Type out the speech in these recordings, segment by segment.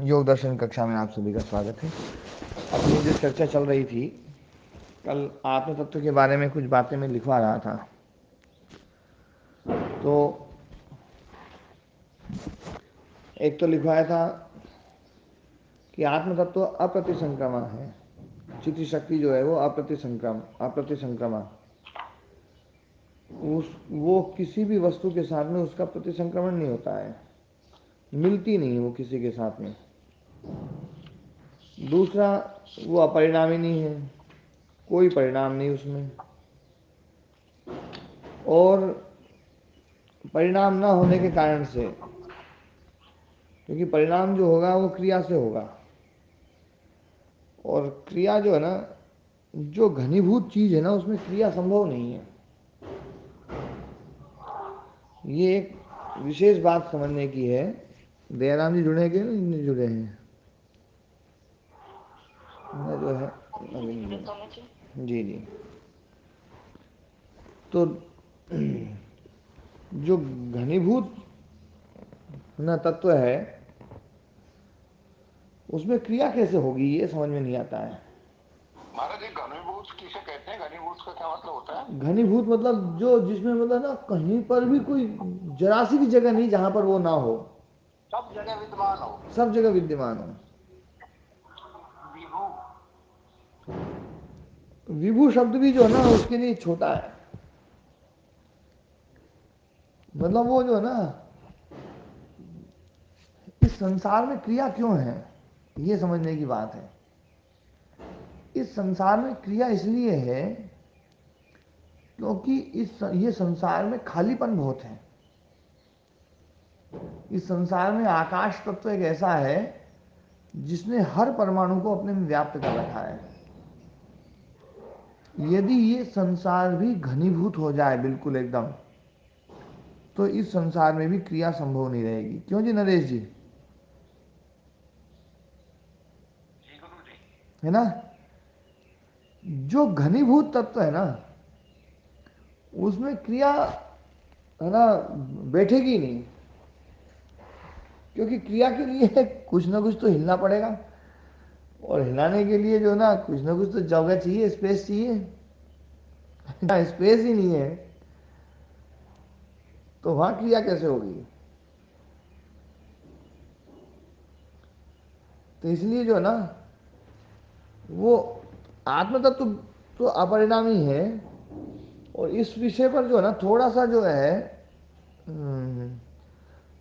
योग दर्शन कक्षा में आप सभी का स्वागत है। अपनी जो चर्चा चल रही थी, कल आत्म तत्व के बारे में कुछ बातें मैं लिखवा रहा था। तो एक तो लिखवाया था कि आत्म तत्व अप्रतिसंक्रमण है। चित्त शक्ति जो है वो अप्रतिसंक्रमण वो किसी भी वस्तु के साथ में उसका प्रतिसंक्रमण नहीं होता है, मिलती नहीं वो किसी के साथ में। दूसरा, वो अपरिणामी नहीं है, कोई परिणाम नहीं उसमें, और परिणाम न होने के कारण से, क्योंकि परिणाम जो होगा वो क्रिया से होगा, और क्रिया जो है ना, जो घनीभूत चीज है ना, उसमें क्रिया संभव नहीं है। ये एक विशेष बात समझने की है। दयाराम जी जुड़े हैं नहीं जुड़े हैं? जो है अभी नहीं जुड़े। जी जी। तो जो घनीभूत ना तत्व है, उसमें क्रिया कैसे होगी ये समझ में नहीं आता है। महाराज, घनीभूत किसे कहते हैं? घनीभूत का क्या मतलब होता है? घनीभूत मतलब जो जिसमें मतलब ना कहीं पर भी कोई जरा सी भी जगह नहीं जहां पर वो ना हो, सब जगह विद्यमान हो। सब जगह विद्यमान हो। विभू। विभू शब्द भी जो है ना उसके लिए छोटा है। मतलब वो जो है ना, इस संसार में क्रिया क्यों है ये समझने की बात है। इस संसार में क्रिया इसलिए है क्योंकि ये संसार में खालीपन बहुत है। इस संसार में आकाश तत्व एक ऐसा है जिसने हर परमाणु को अपने में व्याप्त कर रखा है। यदि ये संसार भी घनीभूत हो जाए बिल्कुल एकदम, तो इस संसार में भी क्रिया संभव नहीं रहेगी। क्यों जी नरेश जी? जी गुरु जी। है ना? जो घनीभूत तत्व है ना, उसमें क्रिया है ना बैठेगी नहीं, क्योंकि क्रिया के लिए कुछ ना कुछ तो हिलना पड़ेगा, और हिलाने के लिए जो ना कुछ तो जगह चाहिए, स्पेस चाहिए। स्पेस ही नहीं है तो वहां क्रिया कैसे होगी? तो इसलिए जो है ना, वो आत्म तत्व तो अपरिणामी है। और इस विषय पर जो है ना थोड़ा सा जो है,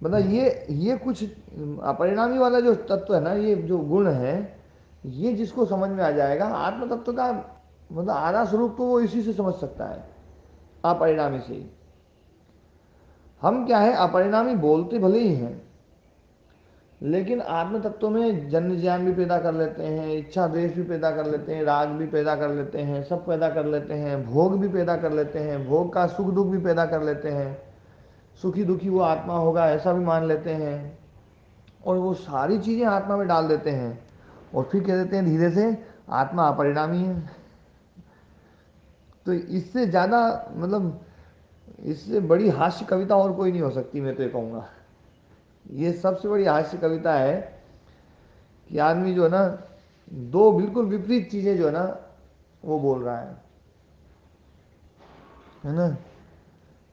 मतलब ये कुछ अपरिणामी वाला जो तत्व है ना, ये जो गुण है, ये जिसको समझ में आ जाएगा आत्म तत्व का, मतलब आधा स्वरूप तो वो इसी से समझ सकता है, अपरिणामी से ही। हम क्या है, अपरिणामी बोलते भले ही हैं, लेकिन आत्म तत्व में जन्य ज्ञान भी पैदा कर लेते हैं, इच्छा द्वेष भी पैदा कर लेते हैं, राग भी पैदा कर लेते हैं, सब पैदा कर लेते हैं, भोग भी पैदा कर लेते हैं, भोग का सुख दुख भी पैदा कर लेते हैं, सुखी दुखी वो आत्मा होगा ऐसा भी मान लेते हैं, और वो सारी चीज़ें आत्मा में डाल देते हैं, और फिर कह देते हैं धीरे से आत्मा अपरिणामी है। तो इससे ज़्यादा, मतलब इससे बड़ी हास्य कविता और कोई नहीं हो सकती, मैं तो ये कहूँगा। ये सबसे बड़ी हास्य कविता है कि आदमी जो है ना, दो बिल्कुल विपरीत चीज़ें जो है ना वो बोल रहा है ना।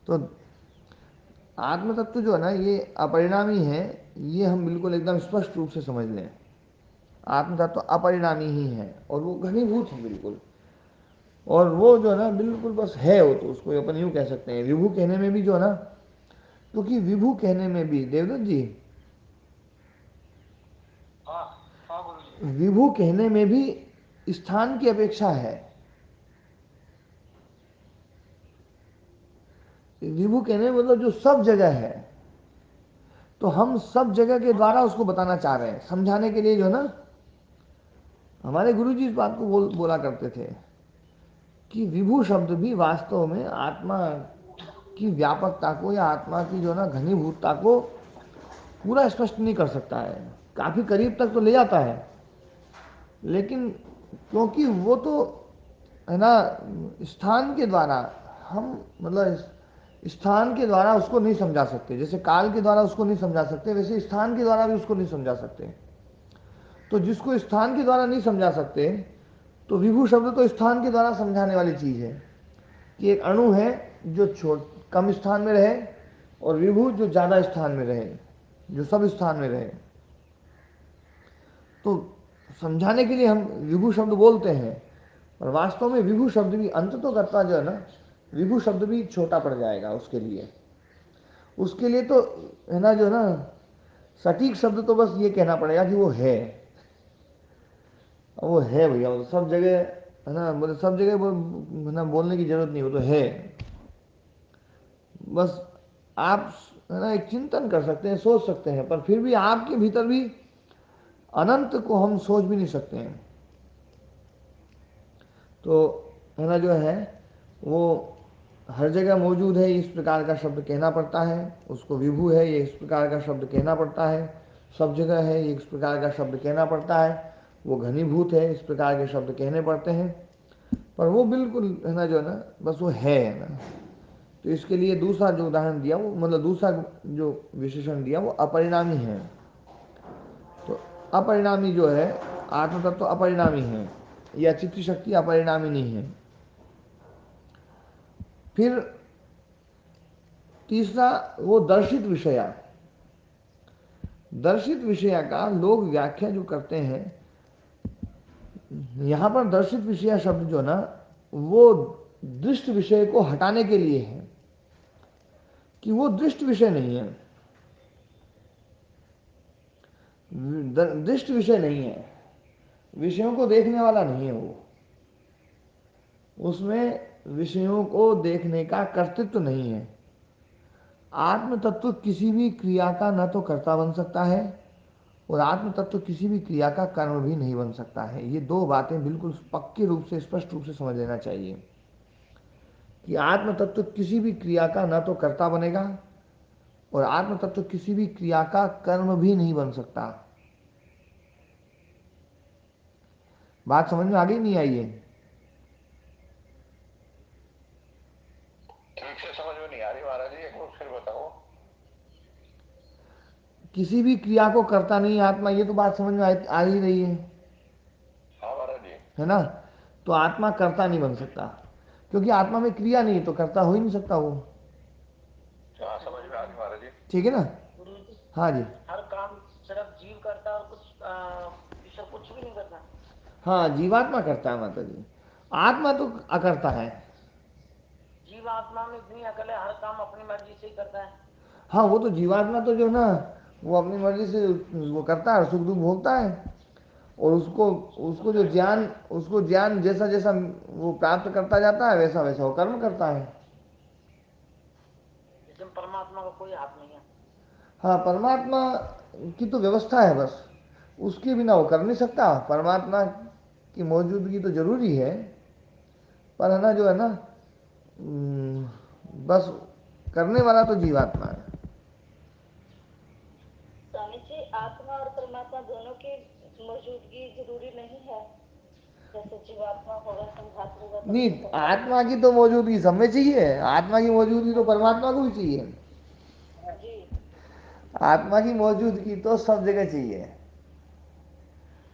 तो आत्म तत्व जो है ना ये अपरिणामी है, ये हम बिल्कुल एकदम स्पष्ट रूप से समझ लें। आत्म तत्व अपरिणामी ही है, और वो घनीभूत है बिल्कुल। और वो जो है ना बिल्कुल बस है, वो तो उसको अपन यूँ कह सकते हैं। विभू कहने में भी जो है ना, क्योंकि विभू कहने में भी देवदत्त जी, हाँ हाँ गुरु जी। विभू कहने में भी स्थान की अपेक्षा है। विभू कहने में मतलब जो सब जगह है, तो हम सब जगह के द्वारा उसको बताना चाह रहे हैं, समझाने के लिए जो है ना। हमारे गुरु जी इस बात को बोला करते थे कि विभू शब्द भी वास्तव में आत्मा की व्यापकता को, या आत्मा की जो ना घनीभूतता को पूरा स्पष्ट नहीं कर सकता है। काफी करीब तक तो ले जाता है, लेकिन क्योंकि वो तो है ना स्थान के द्वारा, हम मतलब स्थान के द्वारा उसको नहीं समझा सकते। जैसे काल के द्वारा उसको नहीं समझा सकते, वैसे स्थान के द्वारा भी उसको नहीं समझा सकते। तो जिसको स्थान के द्वारा नहीं समझा सकते, तो विभू शब्द तो स्थान के द्वारा समझाने वाली चीज़ है कि एक अणु है जो कम स्थान में रहे, और विभू जो ज़्यादा स्थान में रहे, जो सब स्थान में रहे। तो समझाने के लिए हम विभू शब्द बोलते हैं, पर वास्तव में विभू शब्द भी अंत तो करता जो है ना, विभू शब्द भी छोटा पड़ जाएगा उसके लिए। उसके लिए तो है ना, जो है ना, सटीक शब्द तो बस ये कहना पड़ेगा कि वो है, वो है भैया, वो सब जगह है ना, मतलब सब जगह है ना, बोलने की जरूरत नहीं, वो तो है। बस आप है ना एक चिंतन कर सकते हैं, सोच सकते हैं, पर फिर भी आपके भीतर भी अनंत को हम सोच भी नहीं सकते हैं। तो है ना, जो है वो हर जगह मौजूद है, इस प्रकार का शब्द कहना पड़ता है। उसको विभू है, ये इस प्रकार का शब्द कहना पड़ता है। सब जगह है, ये इस प्रकार का शब्द कहना पड़ता है। वो घनीभूत है, इस प्रकार के शब्द कहने पड़ते हैं। पर वो बिल्कुल है ना, जो है ना, बस वो है ना। तो इसके लिए दूसरा जो उदाहरण दिया, वो मतलब दूसरा जो विशेषण दिया, वो अपरिणामी है। तो अपरिणामी जो है, आत्म तत्व अपरिणामी है, या चित्त शक्ति अपरिणामी नहीं है। फिर तीसरा, वो दर्शित विषया। दर्शित विषया का लोग व्याख्या जो करते हैं, यहां पर दर्शित विषया शब्द जो ना, वो दृष्ट विषय को हटाने के लिए है, कि वो दृष्ट विषय नहीं है, दृष्ट विषय नहीं है, विषयों को देखने वाला नहीं है वो, उसमें विषयों को देखने का कर्तृत्व नहीं है। आत्म तत्व किसी भी क्रिया का न तो कर्ता बन सकता है, और आत्म तत्व किसी भी क्रिया का कर्म भी नहीं बन सकता है। ये दो बातें बिल्कुल पक्के रूप से, स्पष्ट रूप से समझ लेना चाहिए कि आत्म तत्व किसी भी क्रिया का न तो कर्ता बनेगा, और आत्म तत्व किसी भी क्रिया का कर्म भी नहीं बन सकता। बात समझ में आ गई, नहीं आई है? ठीक से समझ में नहीं आ रही महाराज जी, एक बार फिर बताओ। किसी भी क्रिया को करता नहीं आत्मा, ये तो बात समझ में आ ही रही हाँ महाराज जी। है ना? तो आत्मा कर्ता नहीं बन सकता, क्योंकि आत्मा में क्रिया नहीं, तो कर्ता हो ही नहीं सकता वो। हाँ समझ में आ रही महाराज जी। ठीक है ना? गुरु जी, हाँ जी। हर काम सिर्फ जीव करता है और ईश्वर कुछ भी नहीं करता। हाँ, जीवात्मा करता है माता जी, आत्मा तो अकर्ता है। जीव आत्मा में इतनी अकल है, हर काम अपनी मर्जी से ही करता है। हाँ, वो तो जीवात्मा तो जो ना, वो अपनी मर्जी से वो करता है, सुख दुख भोगता है, और उसको उसको जो ज्ञान, उसको ज्ञान जैसा जैसा वो प्राप्त करता जाता है, वैसा वैसा वो कर्म करता है। लेकिन परमात्मा का कोई हाथ नहीं है। हाँ, परमात्मा की तो व्यवस्था है बस, उसके बिना वो कर नहीं सकता। परमात्मा की मौजूदगी तो जरूरी है, पर है ना, जो है ना, बस करने वाला तो जीवात्मा है। स्वामी जी, आत्मा और परमात्मा दोनों की मौजूदगी जरूरी नहीं है। जैसे जीवात्मा होगा, संघात होगा, तभी नहीं, तो कर्ता आत्मा बनेगा। की तो मौजूदगी सब में चाहिए, आत्मा की मौजूदगी तो परमात्मा को भी चाहिए। जी। आत्मा की मौजूदगी तो सब जगह चाहिए।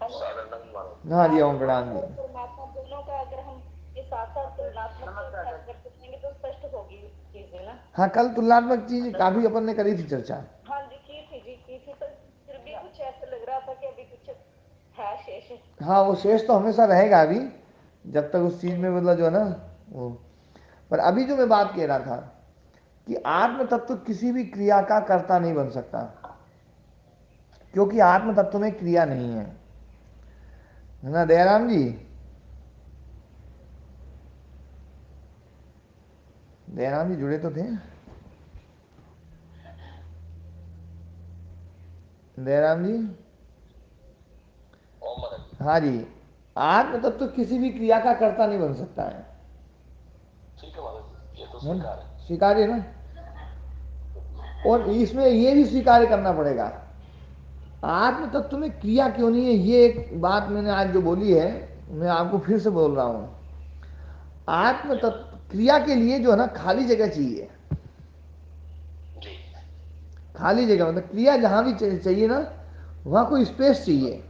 हम साधारण मानो। हाँ जी, ओम आत्मा प्रणाम जी। और परमात्मा दोनों का अगर हम ये साथ साथ तुलनात्मक नमस्कार चर्चा सर। करते रहेंगे तो स्पष्ट होगी चीजें ना। हाँ, कल तुलनात्मक चीज काफी अपन ने करी थी चर्चा। हाँ जी, की थी, पर फिर भी कुछ ऐसा लग रहा था कि अभी कुछ है शेष। हाँ, वो शेष तो हमेशा रहेगा अभी, जब तक उस चीज में मतलब जो है ना वो। पर अभी जो मैं बात कह रहा था कि आत्म तत्व किसी भी क्रिया का कर्ता नहीं बन सकता, क्योंकि आत्म तत्व में क्रिया नहीं है ना दयाराम जी? दयाराम जी जुड़े तो थे? दयाराम जी? ओम महाराज जी। हाँ जी, आत्म तत्व किसी भी क्रिया का कर्ता नहीं बन सकता ठीक है महाराज जी, ये तो है ना? स्वीकार है। स्वीकार्य ना? और इसमें ये भी स्वीकार करना पड़ेगा, आत्म तत्व में क्रिया क्यों नहीं है। ये एक बात मैंने आज जो बोली है, मैं आपको फिर से बोल रहा हूं। आत्म जी महाराज तत्व क्रिया के लिए जो है ना, खाली जगह चाहिए। जी। खाली जगह मतलब क्रिया जहां भी चाहिए ना, वहां कोई स्पेस चाहिए।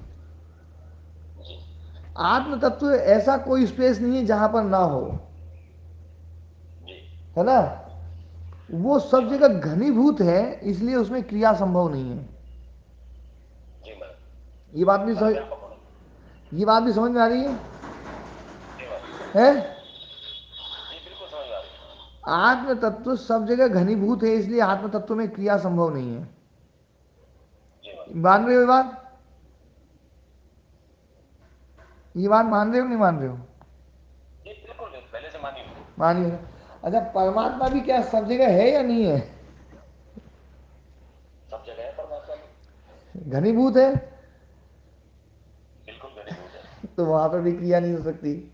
आत्म तत्व ऐसा कोई स्पेस नहीं है जहां पर ना हो, जी है ना। वो सब जगह घनीभूत है, इसलिए उसमें क्रिया संभव नहीं है। जी महाराज। ये बात भी समझ सर्वव्यापक होना। ये बात भी समझ में आ रही जी महाराज। है? जी बिल्कुल समझ आ रही है। आत्म तत्व सब जगह घनीभूत है, इसलिए आत्म तत्व में क्रिया संभव नहीं है। जी महाराज। मान रहे हो ये बात? ये बात मान रहे हो नहीं मान रहे हो? जी बिल्कुल पहले से मानी हुई। मानिए। अच्छा, परमात्मा भी क्या सब जगह है या नहीं है? सब जगह है परमात्मा भी। घनीभूत है, बिल्कुल घनीभूत है। तो वहां पर भी क्रिया नहीं हो सकती है?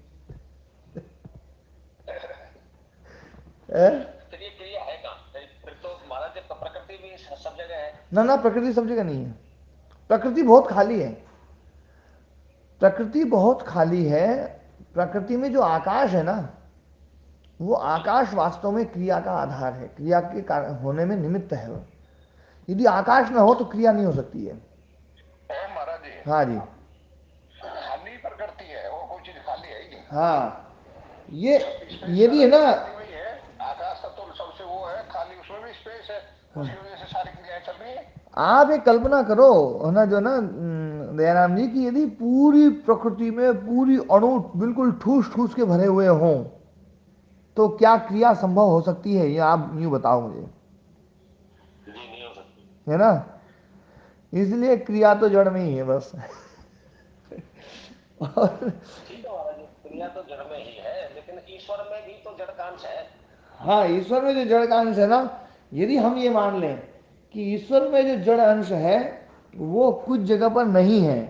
फिर ये क्रिया है कहाँ? फिर तो महाराज जी प्रकृति भी सब जगह है। ना ना, प्रकृति सब जगह नहीं है। प्रकृति बहुत खाली है। प्रकृति बहुत खाली है। प्रकृति में जो आकाश है ना, वो आकाश वास्तव में क्रिया का आधार है, क्रिया के कारण होने में निमित्त है वो। यदि आकाश ना हो तो क्रिया नहीं हो सकती है। ओ महाराज जी, हाँ जी। खाली प्रकृति है और कोई चीज खाली है ही नहीं। हाँ, ये भी है ना। प्रकृति में ही है। आकाश तत्व तो सबसे वो है खाली, उसमें भी स्पेस है। उसकी वजह से सारी क्रियाएं चल रही है। आप एक कल्पना करो, है ना, जो ना दयाराम जी, की यदि पूरी प्रकृति में पूरी अणु बिल्कुल ठूस ठूस के भरे हुए हों, तो क्या क्रिया संभव हो सकती है? ये आप यूं बताओ मुझे, जी नहीं हो सकती। है ना। इसलिए क्रिया तो जड़ में ही है बस और ठीक है महाराज जी, क्रिया तो जड़ में ही है, लेकिन ईश्वर में भी तो जड़ का अंश है। हाँ, ईश्वर में जो जड़ का अंश है ना, यदि हम ये मान लें कि ईश्वर में जो जड़ अंश है वो कुछ जगह पर नहीं है,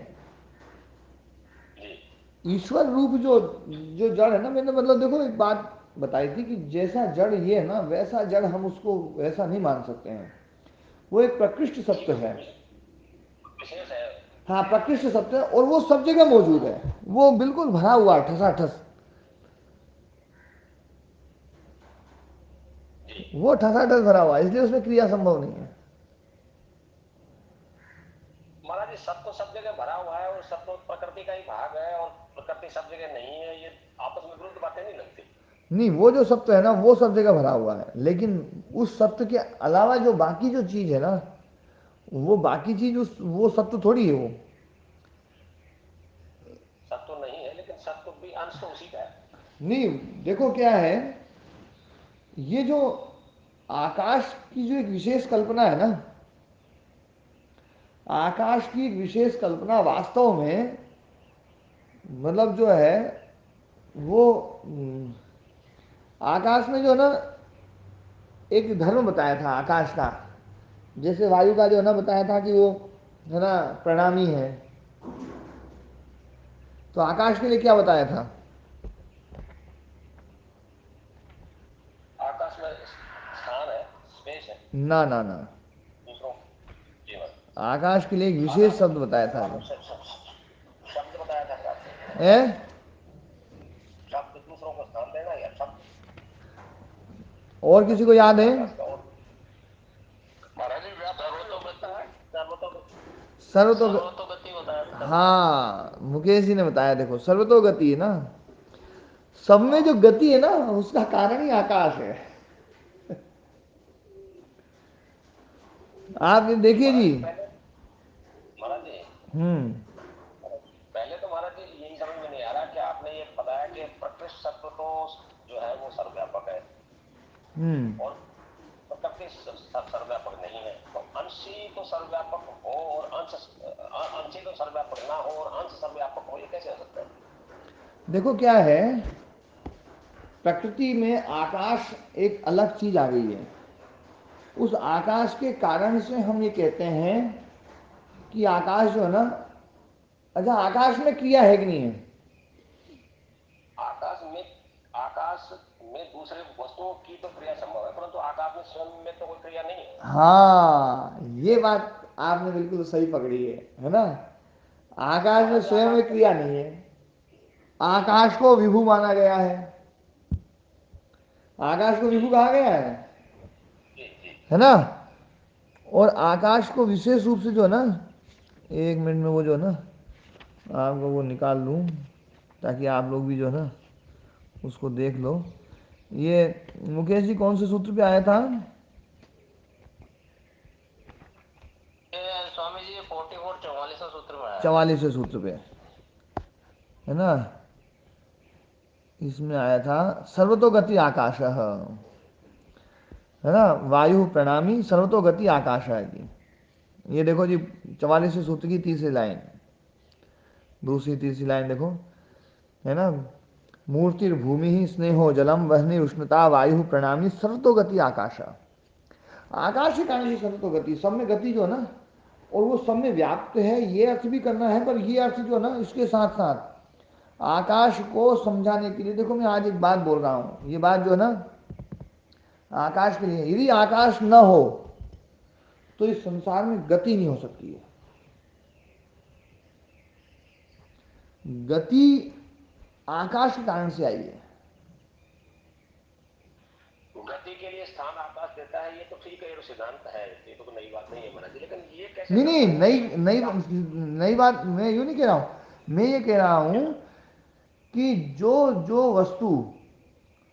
जी ईश्वर रूप जो जो जड़ है ना, मैंने मतलब देखो एक बात बताई थी कि जैसा जड़ ये है ना, वैसा जड़ हम उसको वैसा नहीं मान सकते हैं। वो एक प्रकृष्ट ठीक सत्य है, है। विशेष है। हाँ, प्रकृष्ट सत्य है, और वो सब जगह मौजूद है। वो बिल्कुल भरा हुआ है, ठसाठस। जी वो ठसाठस भरा हुआ है, इसलिए उसमें क्रिया संभव नहीं है। महाराज जी, सब तो सब जगह भरा हुआ है और सब तो प्रकृति का ही भाग है, और प्रकृति सब जगह नहीं है, ये आपस में विरुद्ध बातें नहीं लगती। नहीं, वो जो सत्य है ना वो सब जगह भरा हुआ है, लेकिन उस सत्य के अलावा जो बाकी जो चीज है ना, वो बाकी चीज उस वो सत्य थोड़ी है वो। सब तो नहीं है, लेकिन सब तो भी अंश तो उसी का है। नहीं, देखो क्या है, ये जो आकाश की जो एक विशेष कल्पना है ना, आकाश की एक विशेष कल्पना वास्तव में मतलब जो है वो आकाश में जो है ना, एक धर्म बताया था आकाश का। जैसे वायु का जो है ना बताया था कि वो है ना प्रणामी है, तो आकाश के लिए क्या बताया था? आकाश में स्थान है, स्पेस है ना ना ना, दूसरों जीवन। आकाश के लिए एक विशेष आकाश शब्द बताया था आपको शब्द बताया था क्या? है। शब्द दूसरों को स्थान देना या शब्द? और किसी को याद है? आकाश का और महाराज जी व्यापार तो बताया है। सर्वतो सर्वतोगति बताया था। हाँ, मुकेश जी ने बताया, देखो सर्वतो गति है ना, सब में जो गति है ना उसका कारण ही आकाश है। आप ये देखिए जी। महाराज जी हम्म। पहले तो महाराज जी यही समझ में नहीं आ रहा कि आपने ये बताया कि प्रकृति सत्व तो जो है वो सर्वव्यापक है हम्म। और प्रकृति सर्वव्यापक नहीं है, तो अंश ही तो सर्वव्यापक हो और अंश ही तो सर्वव्यापक ना हो और अंश सर्वव्यापक हो, ये कैसे हो सकता है? देखो क्या है, प्रकृति में आकाश एक अलग चीज आ गई है। उस आकाश के कारण से हम ये कहते हैं कि आकाश जो है ना, अच्छा आकाश में क्रिया है कि नहीं है? आकाश में दूसरे वस्तुओं की तो क्रिया संभव है, परंतु आकाश में स्वयं में तो कोई क्रिया नहीं है। हाँ, ये बात आपने बिल्कुल सही पकड़ी है ना। आकाश में स्वयं में क्रिया नहीं है। आकाश को विभू माना गया है। आकाश को विभू कहा गया जी जी है ना। और आकाश को विशेष रूप से जो है ना, एक मिनट में वो जो है ना आपको वो निकाल लूं, ताकि आप लोग भी जो है ना उसको देख लो। ये मुकेश जी कौन से सूत्र पे आया था? स्वामी जी 44 44वां सूत्र में आया था। 44वें सूत्र पे है ना, इसमें आया था सर्वतोगति आकाश है ना, वायु प्रणामी सर्वतोगति आकाश है जी। ये देखो जी 44वें सूत्र की तीसरी लाइन, दूसरी तीसरी लाइन देखो, है ना, मूर्तिर्भूमि ही स्नेहो जलम वहनी उष्णता वायु प्रणामी सर्वतोगति आकाश। आकाश के कारण से सर्वतोगति, सब में गति जो है ना, और वो सब में व्याप्त है, ये अर्थ भी करना है, पर ये अर्थ जो है ना इसके साथ साथ आकाश को समझाने के लिए, देखो मैं आज एक बात बोल रहा हूं, ये बात जो है ना आकाश के लिए, यदि आकाश न हो तो इस संसार में गति नहीं हो सकती है। गति आकाश के कारण से आई है। गति के लिए स्थान आकाश देता है, ये तो ठीक है, ये तो सिद्धांत है, ये तो नई बात नहीं है महाराज जी। लेकिन ये कैसे नहीं नहीं, संभव है नई कि नई नई बात मैं यूं नहीं कह रहा हूं, मैं ये कह रहा हूं कि जो जो वस्तु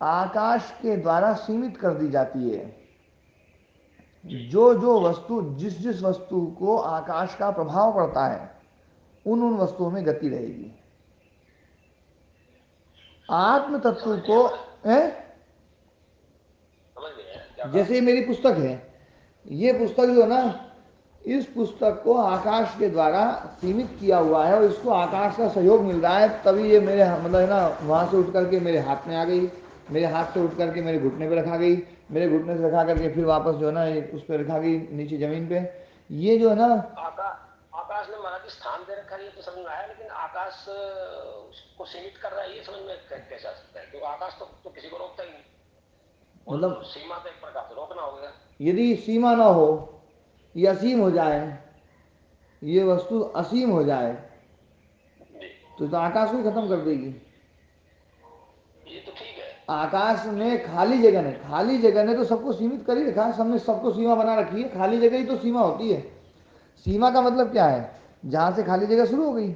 आकाश के द्वारा सीमित कर दी जाती है, जो जो वस्तु, जिस जिस वस्तु को आकाश का प्रभाव पड़ता है, उन उन वस्तुओं में गति रहेगी। आत्म तत्व समझ को गया महाराज, है, समझ गया क्या कहा? जैसे मेरी पुस्तक है, ये पुस्तक जो है ना, इस पुस्तक को आकाश के द्वारा सीमित किया हुआ है और इसको आकाश का सहयोग मिल रहा है, तभी ये मेरे मतलब है ना वहां से उठ करके मेरे हाथ में आ गई, मेरे हाथ से उठ करके मेरे घुटने पे रखा गई, मेरे घुटने से रखा करके फिर वापस जो है ना उस पर रखा गई नीचे जमीन पे। ये जो है ना, आकाश ने महाराज जी स्थान दे रखा है, ये तो समझ में आया, लेकिन आकाश को सीमित कर रहा है, ये समझ में कैसे आ सकता है? क्योंकि आकाश तो किसी को रोकता ही नहीं, मतलब और सीमा तो एक प्रकार से रोकना हो गया। यदि सीमा ना हो, ये असीम हो जाए, ये वस्तु असीम हो जाए, जी, तो आकाश को ही खत्म कर देगी। ये तो ठीक है। आकाश में खाली जगह नहीं, खाली जगह ने तो सबको सीमित कर ही रखा है, सबने सबको सीमा बना रखी है, खाली जगह ही तो सीमा होती है। सीमा का मतलब क्या है? जहां से खाली जगह शुरू हो गई।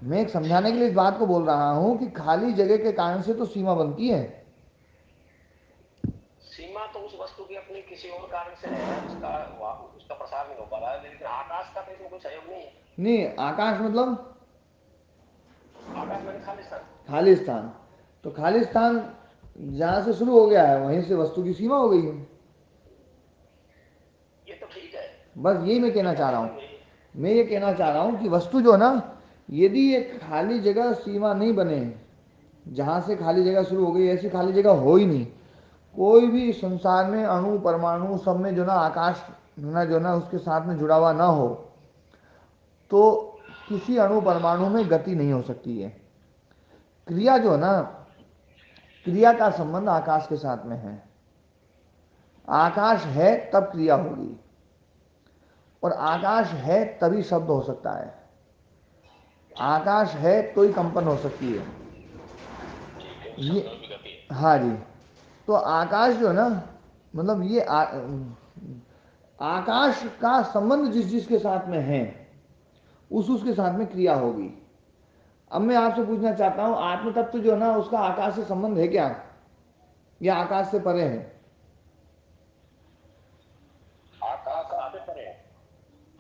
मैं एक समझाने के लिए इस बात को बोल रहा हूं कि खाली जगह के कारण से तो सीमा बनती है। सीमा तो उस वस्तु की अपनी किसी और कारण से है, उसका प्रसार नहीं हो पा रहा है, लेकिन आकाश का तो इसमें कोई सहयोग नहीं है। नहीं, आकाश मतलब आकाश मैंने खाली स्थान। खाली स्थान, तो खाली स्थान जहां से शुरू हो गया है वहीं से वस्तु की सीमा हो गई है। ये तो ठीक है, बस यही मैं कहना चाह रहा हूं, मैं ये कहना चाह रहा हूं कि वस्तु जो है ना, यदि एक खाली जगह सीमा नहीं बने, जहां से खाली जगह शुरू हो गई ऐसी खाली जगह हो ही नहीं, कोई भी संसार में अणु परमाणु सब में जो ना आकाश ना जो ना उसके साथ में जुड़ा हुआ ना हो, तो किसी अणु परमाणु में गति नहीं हो सकती है। क्रिया जो है ना, क्रिया का संबंध आकाश के साथ में है। आकाश है तब क्रिया होगी, और आकाश है तभी शब्द हो सकता है। आकाश है तो ही कंपन हो सकती है। ये शब्द में भी गति है। हाँ जी, तो आकाश जो है ना, मतलब ये आकाश का संबंध जिस जिसके साथ में है, उस उसके साथ में क्रिया होगी। अब मैं आपसे पूछना चाहता हूं, आत्म तत्व जो है ना उसका आकाश से संबंध है क्या, या आकाश से परे है? आकाश आपसे परे है।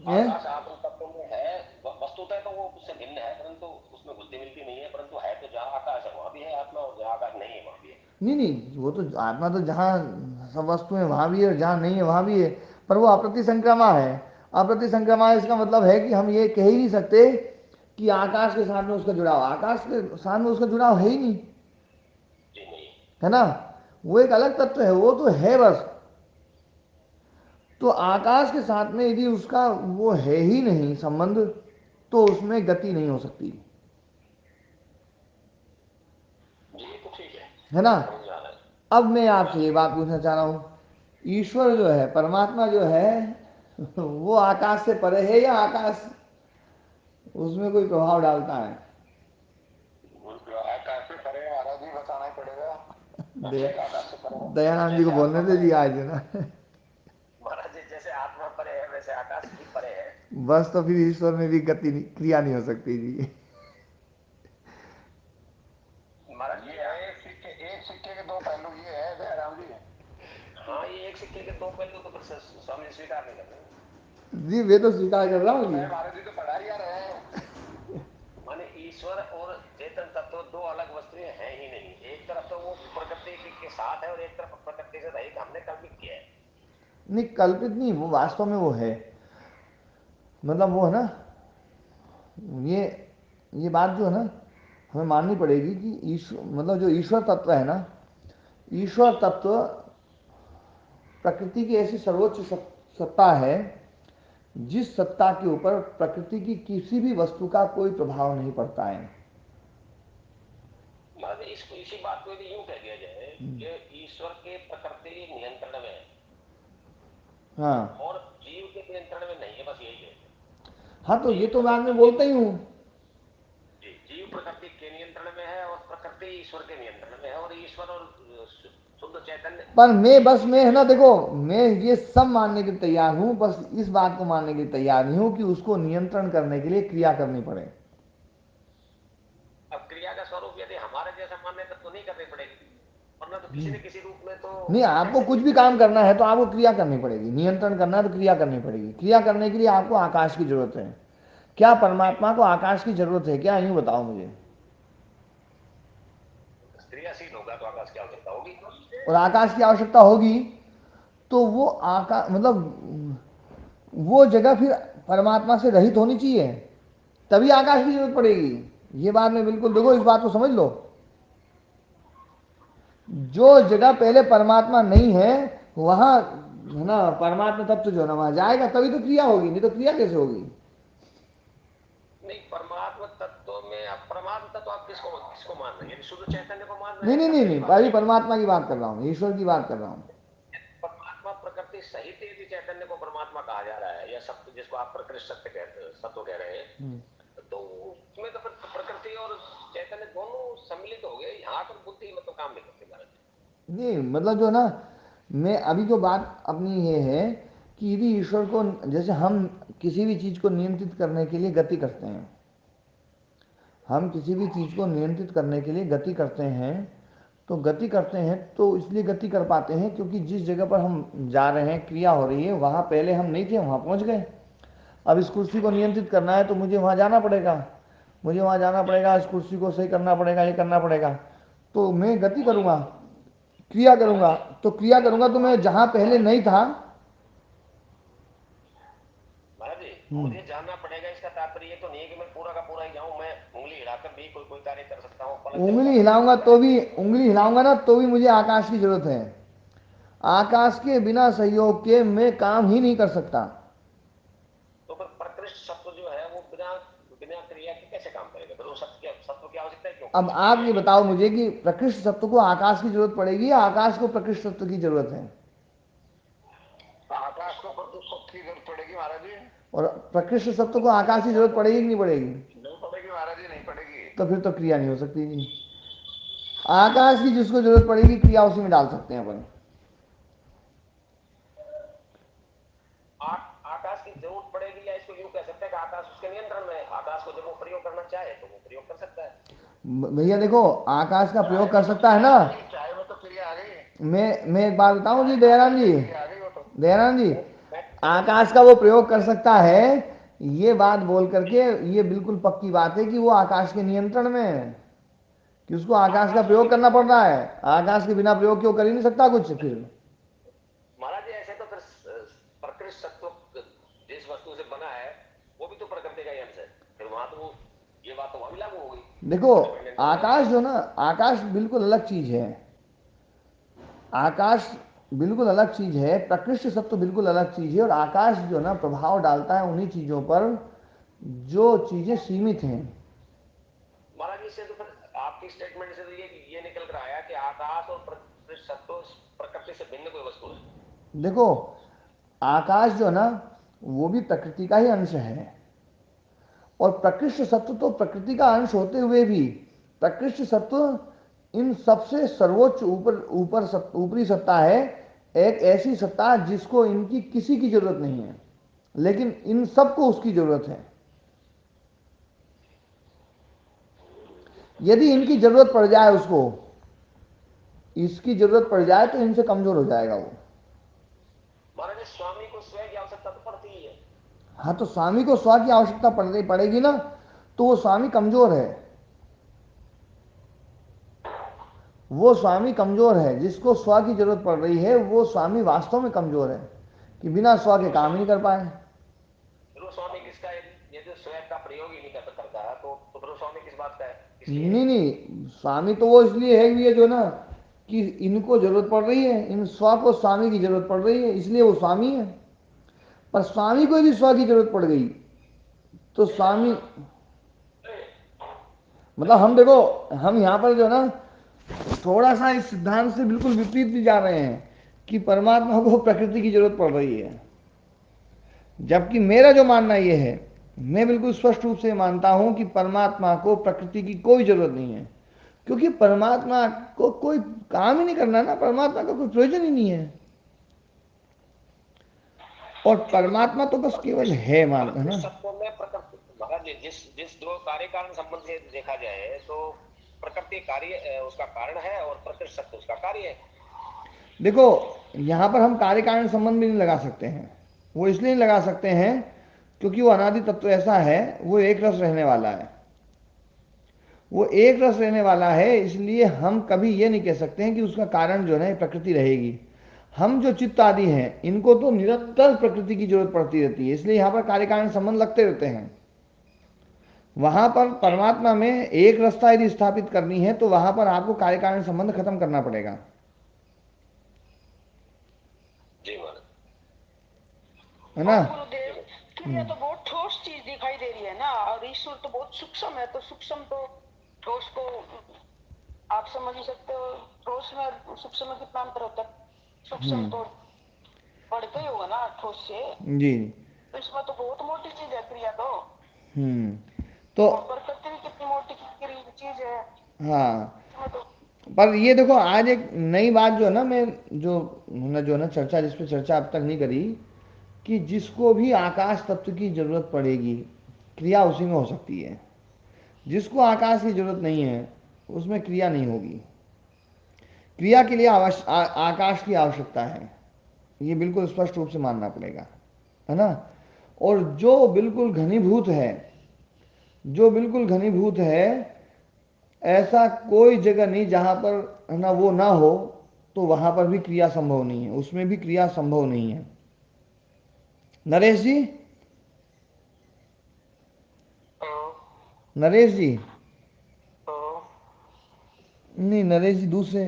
हैं? आकाश आत्म तत्व में है, वस्तुतः तो वो उससे भिन्न है, परंतु उसमें घुलती मिलती नहीं है, परंतु है तो जहाँ आकाश है वहां भी है आत्मा, और जहाँ आकाश नहीं है वहां भी है। नहीं नहीं, वो तो आत्मा तो जहाँ सब वस्तु है वहां भी है और जहाँ नहीं है वहां भी है, पर वो अप्रतिसंक्रमा है। अप्रतिसंक्रमा इसका मतलब है कि हम ये कह ही नहीं सकते कि आकाश के साथ में उसका जुड़ाव, आकाश के साथ में उसका जुड़ाव है ही नहीं, जी नहीं। है ना, वो एक अलग तत्व है, वो तो है बस। तो आकाश के साथ में यदि उसका वो है ही नहीं संबंध, तो उसमें गति नहीं हो सकती, जी तो ठीक है ना। समझ में आ रहा है। अब मैं आपसे ये बात पूछना चाह रहा हूं, ईश्वर जो है, परमात्मा जो है, वो आकाश से परे है या आकाश उसमें कोई प्रभाव डालता है? आकाश से परे महाराज जी, बताना ही पड़ेगा। दया ठीक, आकाश से परे दयानंद जी को जैसे बोलने आत्मा दे परे जी है आज जो ना। महाराज जी, जैसे आत्मा परे है वैसे आकाश भी परे है। बस तो फिर ईश्वर में भी गति क्रिया नहीं हो सकती जी। महाराज ये है एक सिक्के के दो पहलू, ये है दयाराम जी। हाँ, ये एक सिक्के के दो पहलू तो फिर स्वामी स्वीकार नहीं करते। जी वे तो स्वीकार कर रहा हूँ जी। महाराज जी तो पढ़ा ही आ रहे हैं। माने ईश्वर और चेतन तत्व दो अलग वस्तुएं हैं ही नहीं। एक तरफ तो वो प्रकृति के साथ है और एक तरफ प्रकृति से रहित हमने कल्पित किया है। नहीं कल्पित नहीं, वो वास्तव में वो है। मतलब वो है ना, ये ये बात जो है ना हमें माननी पड़ेगी कि ईश्वर मतलब जो ईश्वर तत्व है ना, ईश्वर तत्व प्रकृति की ऐसी सर्वोच्च सत्ता है जिस सत्ता के ऊपर प्रकृति की किसी भी वस्तु का कोई प्रभाव नहीं पड़ता है। मतलब इसी बात को यदि यूं कह दिया जाए कि ईश्वर के प्रकृति नियंत्रण में है हाँ और जीव के नियंत्रण में नहीं है, बस यही है। हाँ, तो ये तो मैं में बोलता ही हूँ। जीव प्रकृति के नियंत्रण में है और प्रकृति ईश्वर के नियंत्रण में है, और ईश्वर और शुद्ध चैतन्य। पर मैं है ना, देखो मैं ये सब मानने के लिए तैयार हूँ, बस इस बात को मानने के लिए तैयार नहीं हूँ कि उसको नियंत्रण करने के लिए क्रिया करनी पड़े। अब क्रिया का स्वरूप यदि हमारे जैसा मानने तब तो नहीं करनी पड़ेगी, वरना तो किसी न किसी रूप में तो नहीं, आपको कुछ भी काम करना है तो आपको क्रिया करनी पड़ेगी। नियंत्रण करना है तो क्रिया करनी पड़ेगी। क्रिया करने के लिए आपको आकाश की जरूरत है। क्या परमात्मा को आकाश की जरूरत है क्या? यूं बताओ मुझे। क्रियाशील होगा तो आकाश की आवश्यकता होगी। और आकाश की आवश्यकता होगी तो वो आकाश मतलब वो जगह फिर परमात्मा से रहित होनी चाहिए, तभी आकाश की जरूरत पड़ेगी। ये बात में बिल्कुल, देखो इस बात को समझ लो। जो जगह पहले परमात्मा नहीं है वहां है ना परमात्मा तत्व जो है ना वहां जाएगा, तभी तो क्रिया होगी, नहीं तो क्रिया कैसे होगी? नहीं, परमात्मा तत्व में आप परमात्मा तत्व आप किसको किसको मान रहे हैं? शुद्ध चैतन्य को मान रहे नहीं हैं? नहीं नहीं नहीं, अभी परमात्मा की बात कर रहा हूँ, ईश्वर की बात कर रहा हूँ। परमात्मा प्रकृति सहित यदि चैतन्य को परमात्मा कहा जा रहा है, या सत्य जिसको आप प्रकृति सत्व कह रहे हैं, तो उसमें तो प्रकृति और चैतन्य दोनों सम्मिलित हो गए। यहाँ पर बुद्धि मतलब काम नहीं करती महाराज। नहीं मतलब जो ना, मैं अभी जो बात अपनी ये है कि यदि ईश्वर को, जैसे हम किसी भी चीज को नियंत्रित करने के लिए गति करते हैं, हम किसी भी चीज को नियंत्रित करने के लिए गति करते हैं, तो गति करते हैं तो इसलिए गति कर पाते हैं क्योंकि जिस जगह पर हम जा रहे हैं, क्रिया हो रही है, वहां पहले हम नहीं थे, वहां पहुंच गए। अब इस कुर्सी को नियंत्रित करना है तो मुझे वहां जाना पड़ेगा, मुझे वहां जाना पड़ेगा, इस कुर्सी को सही करना पड़ेगा, ये करना पड़ेगा। तो मैं गति करूंगा, क्रिया करूंगा, तो क्रिया करूंगा तो मैं जहां पहले नहीं था। महाराज जी, मुझे जानना पड़ेगा इसका तात्पर्य ये तो नहीं है कि मैं पूरा का पूरा ही जाऊं। मैं उंगली हिलाकर भी कोई कार्य कर सकता हूँ, उंगली हिलाऊंगा तो भी, उंगली हिलाऊंगा ना तो भी मुझे आकाश की जरूरत है। आकाश के बिना सहयोग के मैं काम ही नहीं कर सकता। तो फिर प्रकृष्ट सत्व जो है वो बिना बिना क्रिया के कैसे काम करेगा? फिर वो सत्व की आवश्यकता है क्यों? अब आप ये बताओ मुझे कि प्रकृष्ट सत्व को आकाश की जरूरत पड़ेगी या आकाश को प्रकृष्ट सत्व की जरूरत है? आकाश को की जरूरत पड़ेगी महाराज जी। और प्रकृष्ट सत्व को आकाश की जरूरत पड़ेगी कि नहीं पड़ेगी? नहीं पड़ेगी महाराज जी, नहीं पड़ेगी। तो फिर तो क्रिया नहीं हो सकती जी। आकाश की जिसको जरूरत पड़ेगी क्रिया उसी में डाल सकते हैं अपन। आकाश की जरूरत पड़ेगी, या इसको यूं कह सकते हैं कि आकाश उसके नियंत्रण में है। आकाश को जब वो प्रयोग करना चाहे तो वो प्रयोग कर सकता है। भैया देखो, आकाश का प्रयोग कर सकता है ना। चाय में तो क्रिया आ गई। मैं एक बात बताऊं जी दयाराम जी, क्रिया आ गई वो तो। दयाराम जी, आकाश का वो प्रयोग कर सकता है, ये बात बोल करके ये बिल्कुल पक्की बात है कि वो आकाश के नियंत्रण में है, कि उसको आकाश का प्रयोग करना पड़ रहा है। आकाश के बिना प्रयोग क्यों कर ही नहीं सकता कुछ फिर। महाराज जी, ऐसे तो फिर प्रकृष्ट सत्व जिस वस्तु से बना है वो भी तो प्रकृति का ही अंश है। फिर वहां तो ये बात तो वहां भी लागू होगी। देखो आकाश जो ना, आकाश बिल्कुल अलग चीज है। आकाश बिल्कुल अलग चीज है, प्रकृष्ट सत्व बिल्कुल अलग चीज है। और आकाश जो ना प्रभाव डालता है उन्हीं चीजों पर जो चीजें सीमित हैं। महाराज जी, से तो फिर आपकी स्टेटमेंट से तो ये निकल कर आया कि आकाश और प्रकृष्ट सत्व प्रकृति से भिन्न कोई वस्तु है। देखो आकाश जो ना वो भी प्रकृति का ही अंश है, और प्रकृष्ट सत्व तो प्रकृति का अंश होते हुए भी प्रकृष्ट सत्व इन सबसे सर्वोच्च ऊपरी सत्ता है, एक ऐसी सत्ता जिसको इनकी किसी की जरूरत नहीं है। लेकिन इन सबको उसकी जरूरत है। यदि इनकी जरूरत पड़ जाए, उसको इसकी जरूरत पड़ जाए, तो इनसे कमजोर हो जाएगा वो। महाराज स्वामी को स्वयं की आवश्यकता तो पड़ती ही है। हाँ, तो स्वामी को स्व की आवश्यकता पड़ेगी ना, तो वो स्वामी कमजोर है। वो स्वामी कमजोर है, जिसको स्व की जरूरत पड़ रही है, वो स्वामी वास्तव में कमजोर है कि बिना स्व के काम ही नहीं कर पाए। फिर स्वामी किसका है? यदि स्वयं का प्रयोग ही नहीं करता तो फिर स्वामी किस बात का है? नहीं नहीं, स्वामी तो वो इसलिए है ये जो ना, कि इनको जरूरत पड़ रही है, इन स्व को स्वामी की जरूरत पड़ रही है, इसलिए वो स्वामी है। पर स्वामी को यदि स्व की जरूरत पड़ गई तो स्वामी, मतलब हम देखो, हम यहाँ पर जो ना थोड़ा सा इस सिद्धांत से बिल्कुल विपरीत भी जा रहे हैं कि परमात्मा को प्रकृति की जरूरत पड़ रही है। जबकि मेरा जो मानना यह है, मैं बिल्कुल स्पष्ट रूप से मानता हूं कि परमात्मा को प्रकृति की कोई जरूरत नहीं है, क्योंकि परमात्मा को कोई काम ही नहीं करना ना, परमात्मा का कोई प्रयोजन ही नहीं है। और परमात्मा तो बस केवल है, मान है ना। सत्यों में प्रकृति, महाराज जिस जिस दो कार्य कारण संबंध से देखा जाए तो प्रकृति कार्य उसका कारण है और प्रकृति सत्य उसका कार्य है। देखो, यहाँ पर हम कार्य कारण संबंध भी नहीं लगा सकते हैं। वो इसलिए नहीं लगा सकते हैं क्योंकि वो अनादि तत्व ऐसा है, वो एक रस रहने वाला है। वो एक रस रहने वाला है, इसलिए हम कभी ये नहीं कह सकते हैं कि उसका कारण जो है प्रकृति रहेगी। हम जो चित्त आदि हैं, इनको तो निरंतर प्रकृति की जरूरत पड़ती रहती है, इसलिए यहाँ पर कार्य कारण संबंध लगते रहते हैं। वहां पर परमात्मा में एक रसता यदि स्थापित करनी है तो वहां पर आपको कार्य कारण संबंध खत्म करना पड़ेगा, है ना। गुरुदेव, क्रिया तो बहुत ठोस चीज दिखाई दे रही है ना, और ईश्वर तो बहुत सूक्ष्म है, तो सूक्ष्म तो ठोस को आप समझ ही सकते हो। ठोस में सूक्ष्म में कितना अंतर होता है? सूक्ष्म तो बढ़ते ही होगा ना ठोस से जी। तो इसमें तो बहुत मोटी चीज है क्रिया तो प्रकृति भी कितनी मोटी चीज है। हाँ, तो पर ये देखो, आज एक नई बात जो है ना, मैं जो ना चर्चा, जिस पे चर्चा अब तक नहीं करी, कि जिसको भी आकाश तत्व की जरूरत पड़ेगी, क्रिया उसी में हो सकती है। जिसको आकाश की जरूरत नहीं है, उसमें क्रिया नहीं होगी। क्रिया के लिए आकाश की आवश्यकता है, ये बिल्कुल स्पष्ट रूप से मानना पड़ेगा, है ना। और जो बिल्कुल घनीभूत है, जो बिल्कुल घनीभूत है, ऐसा कोई जगह नहीं जहां पर, है ना, वो ना हो, तो वहां पर भी क्रिया संभव नहीं है, उसमें भी क्रिया संभव नहीं है। नरेश जी, नरेश जी, नहीं, नरेश जी दूसरे।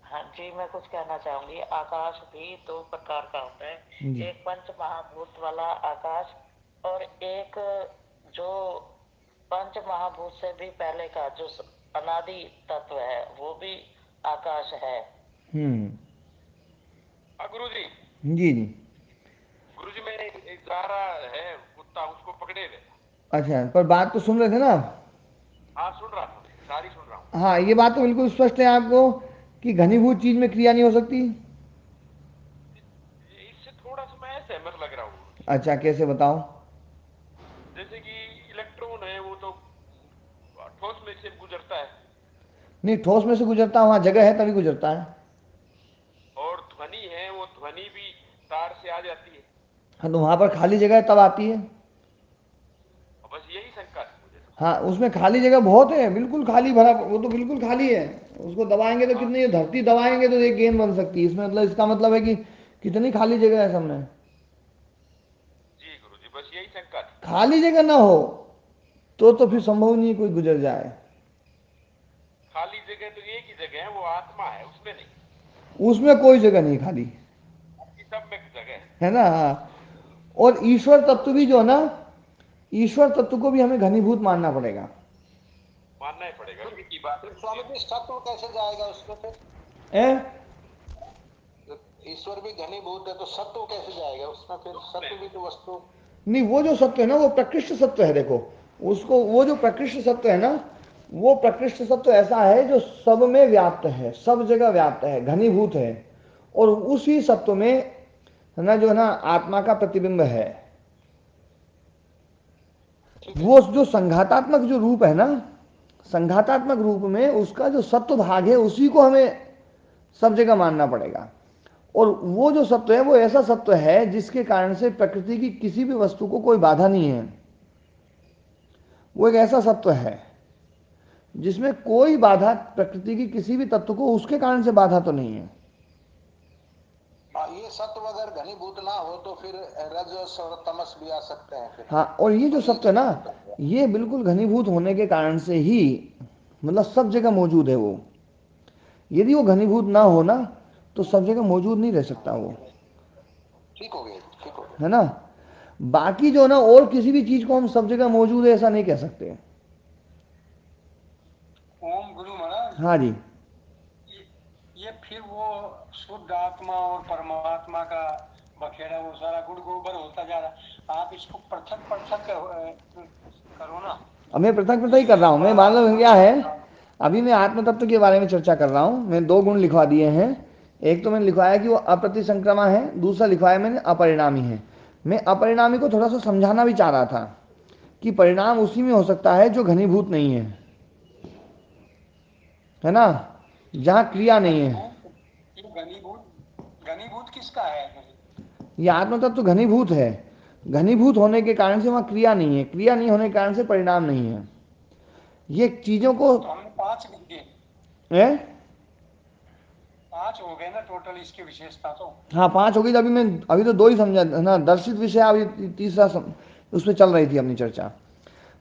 हाँ जी, मैं कुछ कहना चाहूंगी। आकाश भी दो प्रकार का होता है, एक पंच महाभूत वाला आकाश और एक जो पंच महाभूत से भी पहले का जो अनादि तत्व है, वो भी आकाश है। गुरु जी जी जी, गुरु जी, मैंने एक जा रहा है कुत्ता, उसको पकड़े थे। अच्छा, पर बात तो सुन रहे थे ना आप? हाँ सुन रहा हूँ, सारी सुन रहा हूँ। हाँ, ये बात तो बिल्कुल स्पष्ट है आपको कि घनीभूत चीज में क्रिया नहीं हो सकती। इससे थोड़ा सा मैं सहमत लग रहा हूँ। अच्छा, कैसे बताओ? जैसे कि इलेक्ट्रॉन है, वो तो ठोस में से गुजरता है, नहीं, ठोस में से गुजरता, वहां जगह है तभी गुजरता है। और ध्वनि है, वो ध्वनि भी तार से आ जाती है। हाँ, तो वहां पर खाली जगह है तब आती है। बस यही शंका है मुझे तो। हाँ, उसमें खाली जगह बहुत है, बिल्कुल खाली भरा, वो तो बिल्कुल खाली है। उसको दबाएंगे तो कितनी, धरती दबाएंगे तो एक गेंद बन सकती है इसमें, मतलब इसका मतलब है कि कितनी खाली जगह है सामने। जी गुरु जी, बस यही शंका थी। खाली जगह ना हो तो फिर संभव नहीं है कोई गुजर जाए। खाली जगह तो एक ही जगह है, वो आत्मा है, उसमें नहीं। उसमें कोई जगह नहीं खाली, बाकी सब में जगह है। है ना। हाँ, और ईश्वर तत्व भी जो है ना, ईश्वर तत्व को भी हमें घनीभूत मानना पड़ेगा, मानना ही पड़ेगा की बात। स्वामी जी, सत्व कैसे जाएगा उसमें फिर? है। ईश्वर भी घनीभूत है तो सत्व कैसे जाएगा उसमें फिर? सत्व भी तो वस्तु नहीं, वो जो सत्व है ना, वो प्रकृष्ट सत्व है। देखो, उसको, वो जो प्रकृष्ट सत्व है ना, वो प्रकृष्ट सत्व ऐसा है जो सब में व्याप्त है, सब जगह व्याप्त है, घनीभूत है। और उसी सत्व में, है है ना, जो है ना आत्मा का प्रतिबिंब है, वो जो संघातात्मक जो रूप है ना, संघातात्मक रूप में उसका जो सत्व भाग है उसी को हमें सब जगह मानना पड़ेगा। और वो जो सत्व है वो ऐसा सत्व है जिसके कारण से प्रकृति की किसी भी वस्तु को कोई बाधा नहीं है। वो एक ऐसा सत्व है जिसमें कोई बाधा, प्रकृति की किसी भी तत्व को उसके कारण से बाधा तो नहीं है। ये सत्व अगर घनीभूत ना हो तो फिर रजस और तमस भी आ सकते हैं फिर। हाँ, और ये जो सत्व है ना, ये बिल्कुल घनीभूत होने के कारण से ही मतलब सब जगह मौजूद है वो। यदि वो घनीभूत ना हो ना तो सब जगह मौजूद नहीं रह सकता वो, ठीक हो गया, ठीक हो गया। है ना। बाकी जो ना और किसी भी चीज को हम सब जगह मौजूद है ऐसा नहीं कह सकते। ओम गुरु महाराज, हाँ जी, ये फिर वो शुद्ध आत्मा और परमात्मा का बखेड़ा वो सारा गुड़ गोबर होता जा रहा। आप इसको पृथक पृथक करो ना। अब मैं पृथक पृथक ही कर रहा हूँ। मैं मालूम क्या है, अभी मैं आत्म तत्व के बारे में चर्चा कर रहा हूँ। मैं दो गुण लिखवा दिए हैं। एक तो मैंने लिखवाया कि वो अप्रतिसंक्रमा है, दूसरा लिखवाया मैंने अपरिणामी है। मैं अपरिणामी को थोड़ा सा समझाना भी चाह रहा था कि परिणाम उसी में हो सकता है जो घनीभूत नहीं है ना, जहाँ क्रिया नहीं है। ये घनीभूत किसका है? ये आत्म तत्व घनीभूत है। घनीभूत होने के कारण से वहाँ क्रिया नहीं है, क्रिया नहीं होने के कारण से परिणाम नहीं है। ये चीजों को तो हमने 5 लिख दिए, है? 5 हो गए ना टोटल इसकी विशेषता तो। हाँ, 5 हो गई। अभी तो 2 ही समझा है ना। दर्शित विषय अभी तीसरा उसमें चल रही थी अपनी चर्चा।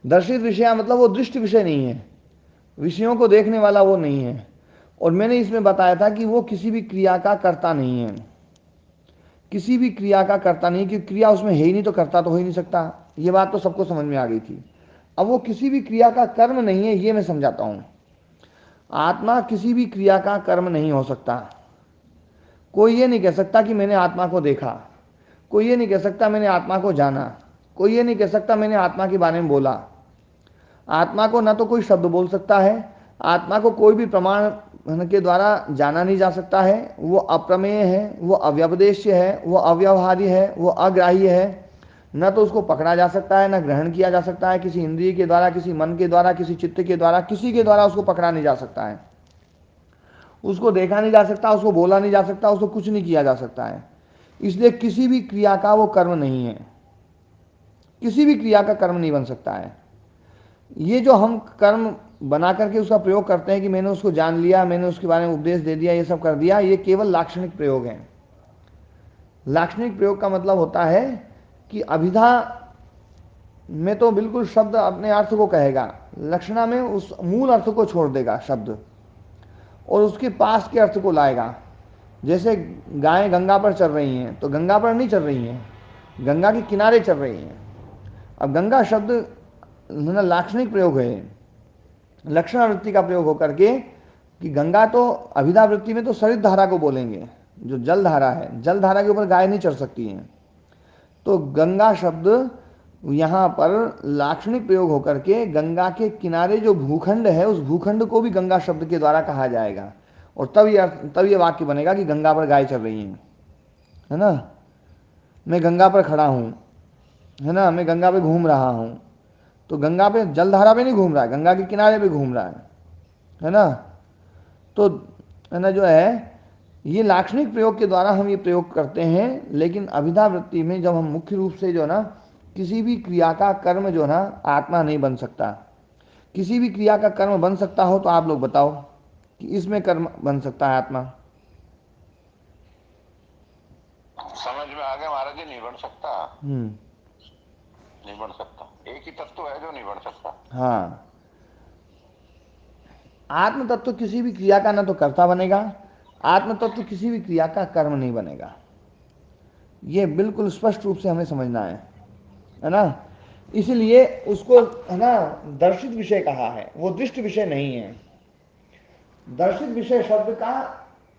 दर्शित विषय मतलब वो दृष्ट विषय नहीं है, विषयों को देखने वाला वो नहीं है। और मैंने इसमें बताया था कि वो किसी भी क्रिया का कर्ता नहीं है, किसी भी क्रिया का कर्ता नहीं, क्योंकि क्रिया उसमें है ही नहीं तो कर्ता तो हो ही नहीं सकता। ये बात तो सबको समझ में आ गई थी। अब वो किसी भी क्रिया का कर्म नहीं है, ये मैं समझाता हूँ। आत्मा किसी भी क्रिया का कर्म नहीं हो सकता। कोई ये नहीं कह सकता कि मैंने आत्मा को देखा, कोई ये नहीं कह सकता मैंने आत्मा को जाना, कोई ये नहीं कह सकता मैंने आत्मा के बारे में बोला। आत्मा को ना तो कोई शब्द बोल सकता है, आत्मा को कोई भी प्रमाण के द्वारा जाना नहीं जा सकता है। वो अप्रमेय है, वो अव्यपदेश्य है, वो अव्यवहार्य है, वो अग्राह्य है। न तो उसको पकड़ा जा सकता है, न ग्रहण किया जा सकता है किसी इंद्रिय के द्वारा, किसी मन के द्वारा, किसी चित्त के द्वारा, किसी के द्वारा उसको पकड़ा नहीं जा सकता है। उसको देखा नहीं जा सकता, उसको बोला नहीं जा सकता, उसको कुछ नहीं किया जा सकता है। इसलिए किसी भी क्रिया का वो कर्म नहीं है, किसी भी क्रिया का कर्म नहीं बन सकता है। ये जो हम कर्म बना करके उसका प्रयोग करते हैं कि मैंने उसको जान लिया, मैंने उसके बारे में उपदेश दे दिया, ये सब कर दिया, ये केवल लाक्षणिक प्रयोग है। लाक्षणिक प्रयोग का मतलब होता है कि अभिधा में तो बिल्कुल शब्द अपने अर्थ को कहेगा, लक्षणा में उस मूल अर्थ को छोड़ देगा शब्द और उसके पास के अर्थ को लाएगा। जैसे गायें गंगा पर चल रही हैं तो गंगा पर नहीं चल रही हैं, गंगा के किनारे चल रही हैं। अब गंगा शब्द लाक्षणिक प्रयोग है, लक्षण वृत्ति का प्रयोग होकर के कि गंगा तो अभिधा वृत्ति में तो सरित धारा को बोलेंगे, जो जल धारा है, जल धारा के ऊपर गाय नहीं चढ़ सकती हैं। तो गंगा शब्द यहाँ पर लाक्षणिक प्रयोग होकर के गंगा के किनारे जो भूखंड है उस भूखंड को भी गंगा शब्द के द्वारा कहा जाएगा। और तब ये वाक्य बनेगा कि गंगा पर गाय चल रही है ना। मैं गंगा पर खड़ा हूँ, है ना, मैं गंगा पे घूम रहा हूँ। तो गंगा पे जलधारा पे नहीं घूम रहा है, गंगा के किनारे पे घूम रहा है ना। तो है ना, जो है ये लाक्षणिक प्रयोग के द्वारा हम ये प्रयोग करते हैं। लेकिन अभिधा वृत्ति में जब हम मुख्य रूप से जो ना किसी भी क्रिया का कर्म जो ना आत्मा नहीं बन सकता। किसी भी क्रिया का कर्म बन सकता हो तो आप लोग बताओ कि इसमें कर्म बन सकता है आत्मा। समझ में आ गया महाराज जी, नहीं बन सकता। नहीं बन सकता, एक ही तत्व है जो नहीं बन सकता। हाँ, आत्म तत्व किसी भी क्रिया का ना तो कर्ता बनेगा, आत्म तत्व किसी भी क्रिया का कर्म नहीं बनेगा। ये बिल्कुल स्पष्ट रूप से हमें समझना है ना। इसलिए उसको है ना दर्शित विषय कहा है, वो दृष्ट विषय नहीं है। दर्शित विषय शब्द का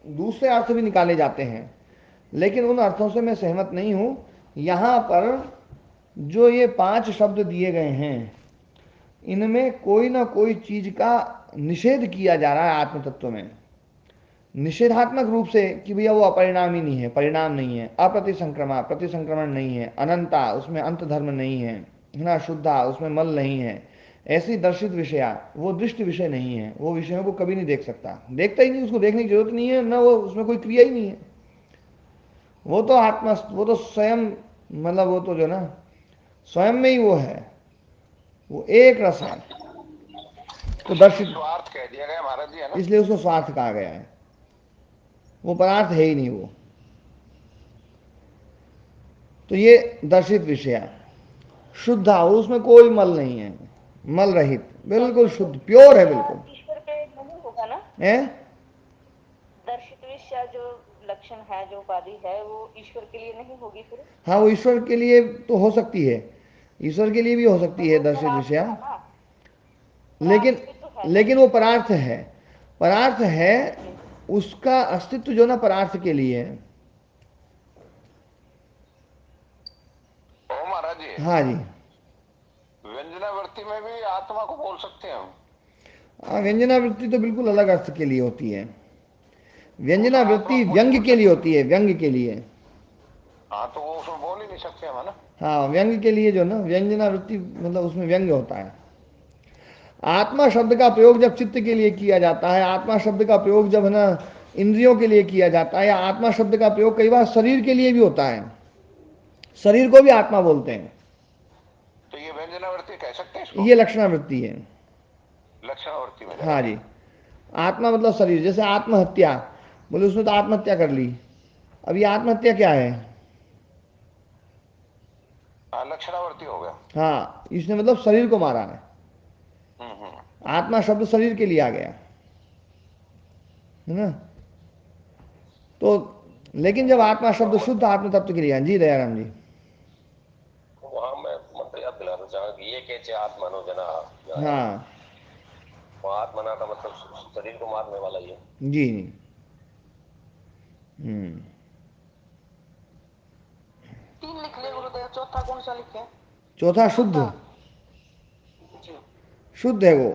दूसरे अर्थ भी निकाले जाते हैं, लेकिन उन अर्थों से मैं सहमत नहीं हूं। यहां पर जो ये 5 शब्द दिए गए हैं इनमें कोई ना कोई चीज का निषेध किया जा रहा है आत्म तत्व में। निषेधात्मक रूप से कि भैया वो अपरिणामी नहीं है, परिणाम नहीं है, अप्रतिसंक्रमा, प्रतिसंक्रमण नहीं है, अनंता, उसमें अंत धर्म नहीं है ना, शुद्धा, उसमें मल नहीं है, ऐसी दर्शित विषया, वो दृष्ट विषय नहीं है, वो विषयों को कभी नहीं देख सकता, देखता ही नहीं, उसको देखने की जरूरत नहीं है ना, वो उसमें कोई क्रिया ही नहीं है। वो तो आत्मा, वो तो स्वयं, मतलब वो तो जो ना स्वयं में ही वो है, वो एक रस है। तो दर्शित, स्वार्थ कह दिया गया महाराज जी, है ना? इसलिए उसको स्वार्थ कहा गया है, वो पदार्थ है ही नहीं वो। तो ये दर्शित विषय शुद्ध, उसमें कोई मल नहीं है, मल रहित, बिल्कुल शुद्ध, प्योर है बिल्कुल। ईश्वर के नहीं होगा ना, है दर्शित विषय जो लक्षण है, जो उपाधि है, वो ईश्वर के लिए नहीं होगी फिर? हाँ, वो ईश्वर के लिए तो हो सकती है, ईश्वर के लिए भी हो सकती है वो दर्शित परार्थ विषय, है ना, लेकिन परार्थ भी तो है ना लेकिन वो ईश्वर। परार्थ है, परार्थ है, उसका अस्तित्व जो ना परार्थ के लिए है। ओ महाराज जी, हाँ जी, व्यंजनावृत्ति में भी आत्मा को बोल सकते हैं हम? हाँ, व्यंजनावृत्ति तो बिल्कुल अलग अर्थ के लिए होती है, वो तो आत्मा व्यंजनावृत्ति को नहीं व्यंग्य बोल के लिए सकते। होती है, व्यंग्य के लिए। हाँ, तो वो उसमें बोल ही नहीं सकते हम, है ना? हाँ, व्यंग्य के लिए जो ना व्यंजनावृत्ति, मतलब उसमें व्यंग्य होता है। आत्मा शब्द का प्रयोग जब चित्त के लिए किया जाता है, आत्मा शब्द का प्रयोग जब है ना इंद्रियों के लिए किया जाता है, या आत्मा शब्द का प्रयोग कई बार शरीर के लिए भी होता है, शरीर को भी आत्मा बोलते हैं, तो ये व्यंजनावृत्ति कह सकते हैं इसको? ये लक्षणावृत्ति है। लक्षणावृत्ति में हाँ जाएगा। जी, आत्मा मतलब शरीर, जैसे आत्महत्या, बोले उसने तो आत्महत्या कर ली, अब ये आत्महत्या क्या है? हाँ, लक्षणावृत्ति हो गया। हाँ, इसने मतलब शरीर को मारा है, आत्मा शब्द शरीर के लिए आ गया है ना। तो लेकिन जब आत्मा शब्द शुद्ध आत्म तत्व के लिए, जी दयाराम जी। वहां मैं मंत्र याद दिलाना चाहूंगा कि ये कैसे आत्मनो जना, हाँ वो आत्मना का मतलब शरीर को मारने वाला ये। जी जी। हम्म, तीन लिख ले गुरुदेव, चौथा कौन सा लिखे? चौथा शुद्ध, जी। शुद्ध है वो,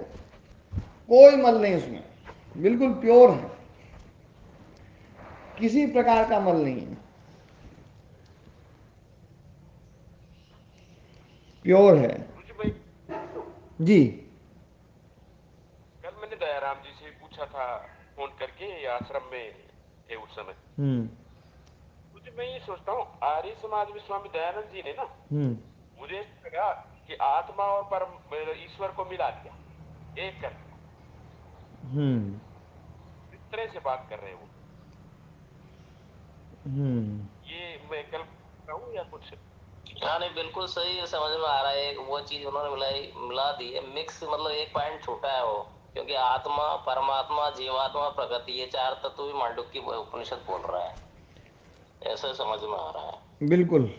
कोई मल नहीं उसमें, बिल्कुल प्योर है, किसी प्रकार का मल नहीं है, प्योर है। गुरुजी भाई, जी कल मैंने दयाराम जी से पूछा था फोन करके, ये आश्रम में थे उस समय। गुरुजी मैं ये सोचता हूँ, आर्य समाज में स्वामी दयानंद जी ने ना, मुझे लगा कि आत्मा और परम ईश्वर को मिला दिया, एक कर दिया। इस तरह से बात कर रहे हैं वो। ये मैं कल कहूँ या कुछ? हाँ नहीं, बिल्कुल सही समझ में आ रहा है। वो चीज उन्होंने मिला दी है, मिक्स, मतलब एक पॉइंट छोटा है वो, क्योंकि आत्मा, परमात्मा, जीवात्मा, प्रकृति, ये चार तत्व भी मांडुक्य उपनिषद बोल रहा है, ऐसा समझ में आ रहा है। बिल्कुल,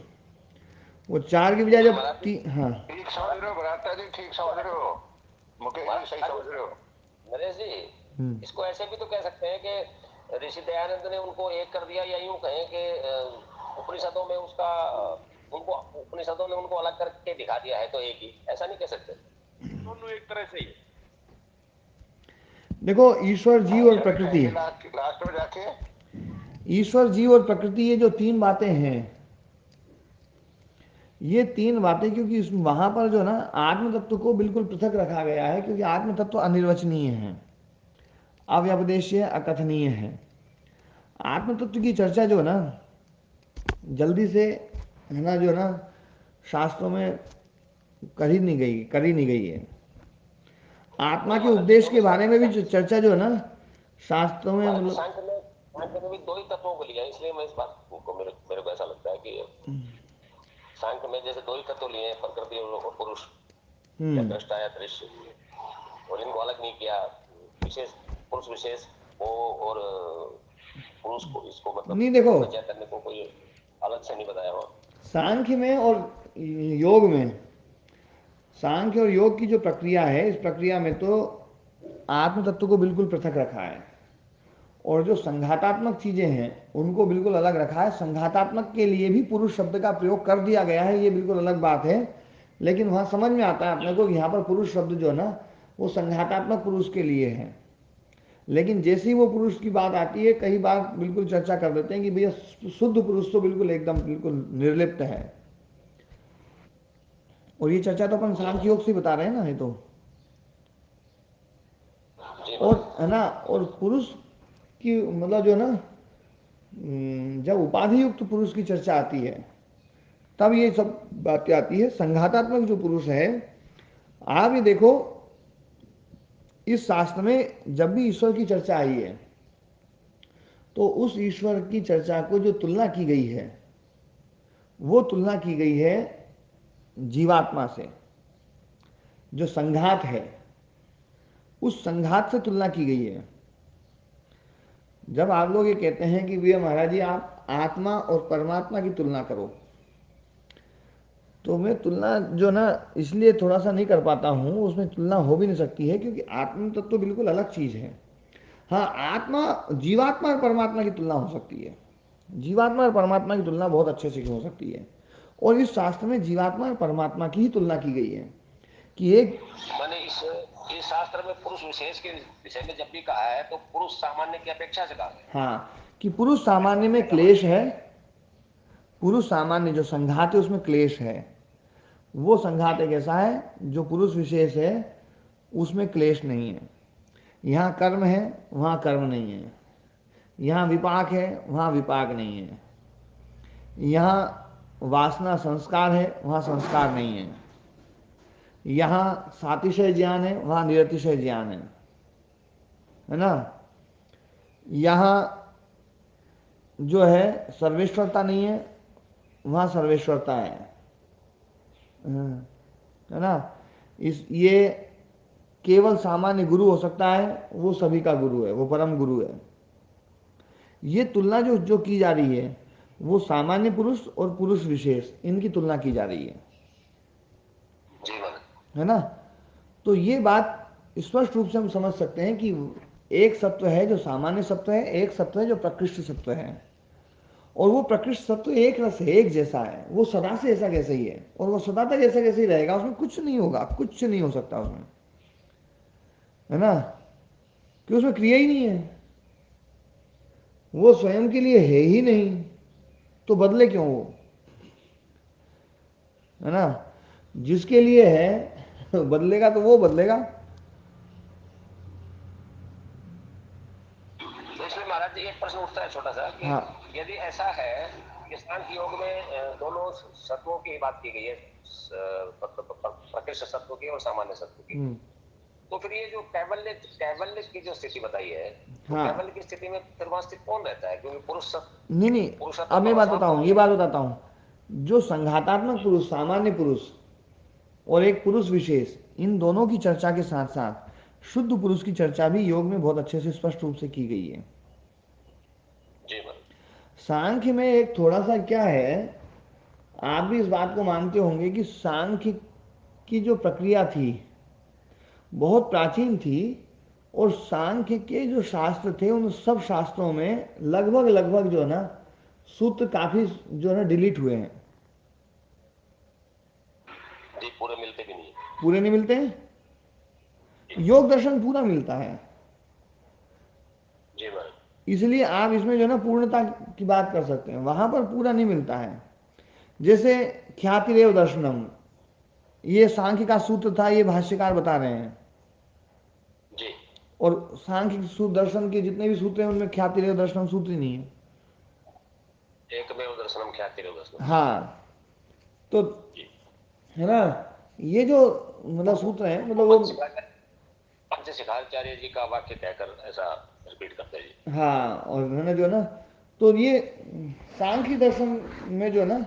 वो चार की बजाय जब हाँ ठीक समझ रहे हो भ्राता जी, ठीक समझ रहे हो, मुकेश जी सही समझ रहे हो। नरेश जी, इसको ऐसे भी तो कह सकते हैं कि ऋषि दयानंद ने उनको एक कर दिया, या यूं कहें कि उपनिषदों में उसका उनको उपनिषदों ने उनको अलग करके दिखा दिया है, तो एक ही, ऐसा नहीं कह सकते? दोनों एक तरह से ही। देखो, ईश्वर, जीव और प्रकृति, लास्ट में जाके ईश्वर, जीव और प्रकृति, ये जो तीन बातें हैं, ये तीन बातें, क्योंकि वहां पर जो ना आत्म तत्व को बिल्कुल पृथक रखा गया है, क्योंकि आत्म तत्व अनिर्वचनीय है, अव्यपदेशीय, अकथनीय है। आत्म तत्व की चर्चा जो ना जल्दी से है ना, जो ना शास्त्रों में करी नहीं गई है। आत्मा के उपदेश के बारे में भी जो चर्चा जो है ना शास्त्रों में, मतलब सांख्य में भी दो ही तत्वों को लिया, इसलिए मैं इस बात को मेरे को ऐसा लगता है कि सांख्य में जैसे दो ही तत्व लिए, प्रकृति और पुरुष, या दृष्टा या दृश्य, और इनको अलग नहीं किया, विशेष पुरुष विशेष वो, और पुरुष को, इसको मतलब नहीं, देखो चैतन्य को कोई अलग से नहीं बताया हुआ। सांख्य में और योग में, सांख्य और योग की जो प्रक्रिया है, इस प्रक्रिया में तो आत्म तत्व को बिल्कुल पृथक रखा है, और जो संघातात्मक चीजें हैं उनको बिल्कुल अलग रखा है। संघातात्मक के लिए भी पुरुष शब्द का प्रयोग कर दिया गया है, ये बिल्कुल अलग बात है, लेकिन वहां समझ में आता है अपने को कि यहाँ पर पुरुष शब्द जो है ना वो संघातात्मक पुरुष के लिए है। लेकिन जैसे ही वो पुरुष की बात आती है, कई बार बिल्कुल चर्चा कर देते हैं कि भैया शुद्ध पुरुष तो बिल्कुल एकदम बिल्कुल निर्लिप्त है। और ये चर्चा तो अपन सांख्य योग से बता रहे हैं ना, ये तो। और है ना, और पुरुष की मतलब जो ना, जब उपाधि युक्त पुरुष की चर्चा आती है तब ये सब बातें आती है। संघातात्मक जो पुरुष है, आप ये देखो इस शास्त्र में जब भी ईश्वर की चर्चा आई है तो उस ईश्वर की चर्चा को जो तुलना की गई है वो तुलना की गई है जीवात्मा से। जो संघात है उस संघात से तुलना की गई है। जब आप लोग ये कहते हैं कि भैया महाराज जी आप आत्मा और परमात्मा की तुलना करो, तो मैं तुलना जो ना इसलिए थोड़ा सा नहीं कर पाता हूं, उसमें तुलना हो भी नहीं सकती है, क्योंकि आत्मा तत्व तो बिल्कुल अलग चीज है। हाँ, आत्मा जीवात्मा और परमात्मा की तुलना हो सकती है। जीवात्मा और परमात्मा की तुलना बहुत अच्छे से हो सकती है। और इस शास्त्र में जीवात्मा और परमात्मा की ही तुलना की गई है कि एक मैंने इस शास्त्र में पुरुष विशेष के विषय में जब भी कहा है तो पुरुष सामान्य की अपेक्षा से कहा है। हाँ, कि पुरुष सामान्य में क्लेश है। पुरुष सामान्य जो संघात है उसमें क्लेश है। वो संघात एक ऐसा है जो पुरुष विशेष है, उसमें क्लेश नहीं है। यहाँ कर्म है, वहाँ कर्म नहीं है। यहाँ विपाक है, वहाँ विपाक नहीं है। यहाँ वासना संस्कार है, वहाँ संस्कार नहीं है। यहाँ सातिशय ज्ञान है, वहाँ निरतिशय ज्ञान है ना। यहाँ जो है सर्वेश्वरता नहीं है, वहाँ सर्वेश्वरता है ना। ये केवल सामान्य गुरु हो सकता है, वो सभी का गुरु है, वो परम गुरु है। ये तुलना जो की जा रही है वो सामान्य पुरुष और पुरुष विशेष, इनकी तुलना की जा रही है ना। तो ये बात स्पष्ट रूप से हम समझ सकते हैं कि एक सत्व है जो सामान्य सत्व है, एक सत्व है जो प्रकृष्ट सत्व है। और वो प्रकृष्ट सत्व एक रस है, एक जैसा है, वो सदा से ऐसा कैसे ही है, और वो सदा तक ऐसा कैसे ही रहेगा, उसमें कुछ नहीं होगा, कुछ नहीं हो सकता उसमें, है ना। कि उसमें क्रिया ही नहीं है, वो स्वयं के लिए है ही नहीं, तो बदले क्यों वो, है ना। जिसके लिए है बदलेगा तो वो बदलेगा। तो इसमें महाराज जी एक प्रश्न उठता है छोटा सा कि हाँ। यदि ऐसा है कि सांख्य योग में दोनों सत्वों की बात की गई है, प्रकृष्ट सत्व की और सामान्य सत्व की, तो फिर ये जो कैवल्य की जो स्थिति बताई है, हाँ। कैवल्य की स्थिति में फिर वहां स्थित कौन रहता है, क्योंकि पुरुष नहीं, अब मैं बात बताऊं, ये बात बताता हूं। जो संघातात्मक पुरुष, सामान्य पुरुष और एक पुरुष विशेष, इन दोनों की चर्चा के साथ साथ शुद्ध पुरुष की चर्चा भी योग में बहुत अच्छे से स्पष्ट रूप से की गई है। सांख्य में एक थोड़ा सा क्या है, आप भी इस बात को मानते होंगे कि सांख्य की जो प्रक्रिया थी बहुत प्राचीन थी, और सांख्य के जो शास्त्र थे उन सब शास्त्रों में लगभग जो है ना सूत्र काफी जो है ना डिलीट हुए हैं। पूरे मिलते भी नहीं, पूरे नहीं मिलते हैं। योग दर्शन पूरा मिलता है, इसलिए आप इसमें जो है ना पूर्णता की बात कर सकते हैं, वहां पर पूरा नहीं मिलता है। जैसे ख्यातिरेव दर्शनम, ये सांख्य का सूत्र था, ये भाष्यकार बता रहे हैं जी। और सांख्य दर्शन के जितने भी सूत्र हैं उनमें ख्यातिरेव दर्शनम सूत्र ही नहीं है, एकमेव दर्शनम ख्यातिरेव दर्शनम। हाँ, तो है ना, ये जो मतलब सूत्र है, मतलब वो पंचशिखाचार्य जी का वाक्य कहकर ऐसा रिपीट करते हैं। हाँ, और है ना जो ना, तो ये सांख्य दर्शन में जो ना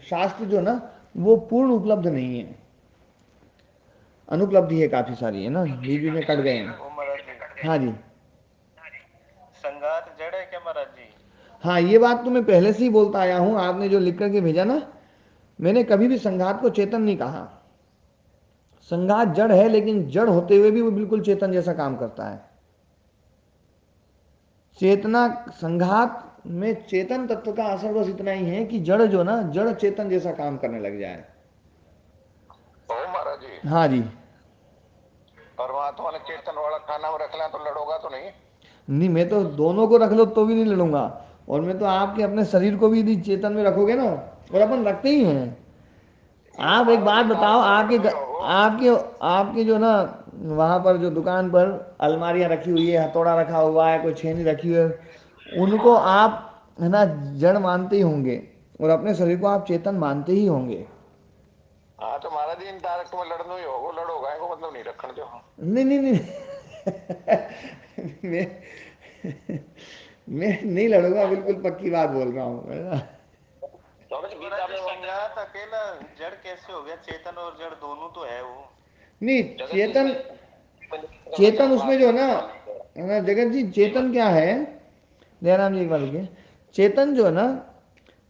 शास्त्र जो ना वो पूर्ण उपलब्ध नहीं है, अनुपलब्धि है काफी सारी, है ना, बीच में कट गए हैं। हाँ जी, संघात जड़ है क्या महाराज जी? हाँ, ये बात तो मैं पहले से ही बोलता आया हूं, आपने जो लिख करके भेजा ना, मैंने कभी भी संघात को चेतन नहीं कहा। संघात जड़ है, लेकिन जड़ होते हुए भी वो बिल्कुल चेतन जैसा काम करता है। चेतना, संघात में चेतन तत्व का असर बस इतना ही है कि जड़ जो ना, जड़ चेतन जैसा काम करने लग जाए। महाराज जी, हाँ जी, परमात्मा ने चेतन वाला खाना में रख लिया तो लड़ोगा तो नहीं? नहीं, मैं तो दोनों को रख लो तो भी नहीं लड़ूंगा, और मैं तो आपके अपने शरीर को भी यदि चेतन में रखोगे ना, और अपन रखते ही हैं। आप एक बात बताओ, आपके आपके जो ना वहाँ पर जो दुकान पर अलमारियाँ रखी हुई है, हथौड़ा रखा हुआ है, कोई छेनी रखी हुई है, उनको आप है ना जड़ मानते ही होंगे, और अपने शरीर को आप चेतन मानते ही होंगे। हाँ तो महाराज जी इन तारक में लड़ना ही होगा, लड़ोगा इनको मतलब नहीं रखने दो। नहीं नहीं नहीं मैं मैं नहीं लड़ूंगा, बिल्कुल पक्की बात बोल रहा हूँ, है ना। संघात अकेला जड़ कैसे हो गया? चेतन और जड़ दोनों तो है वो। नहीं, चेतन चेतन उसमें जो है ना जगत जी, चेतन क्या है, जयराम जी एक बार रुकिए। चेतन जो है ना,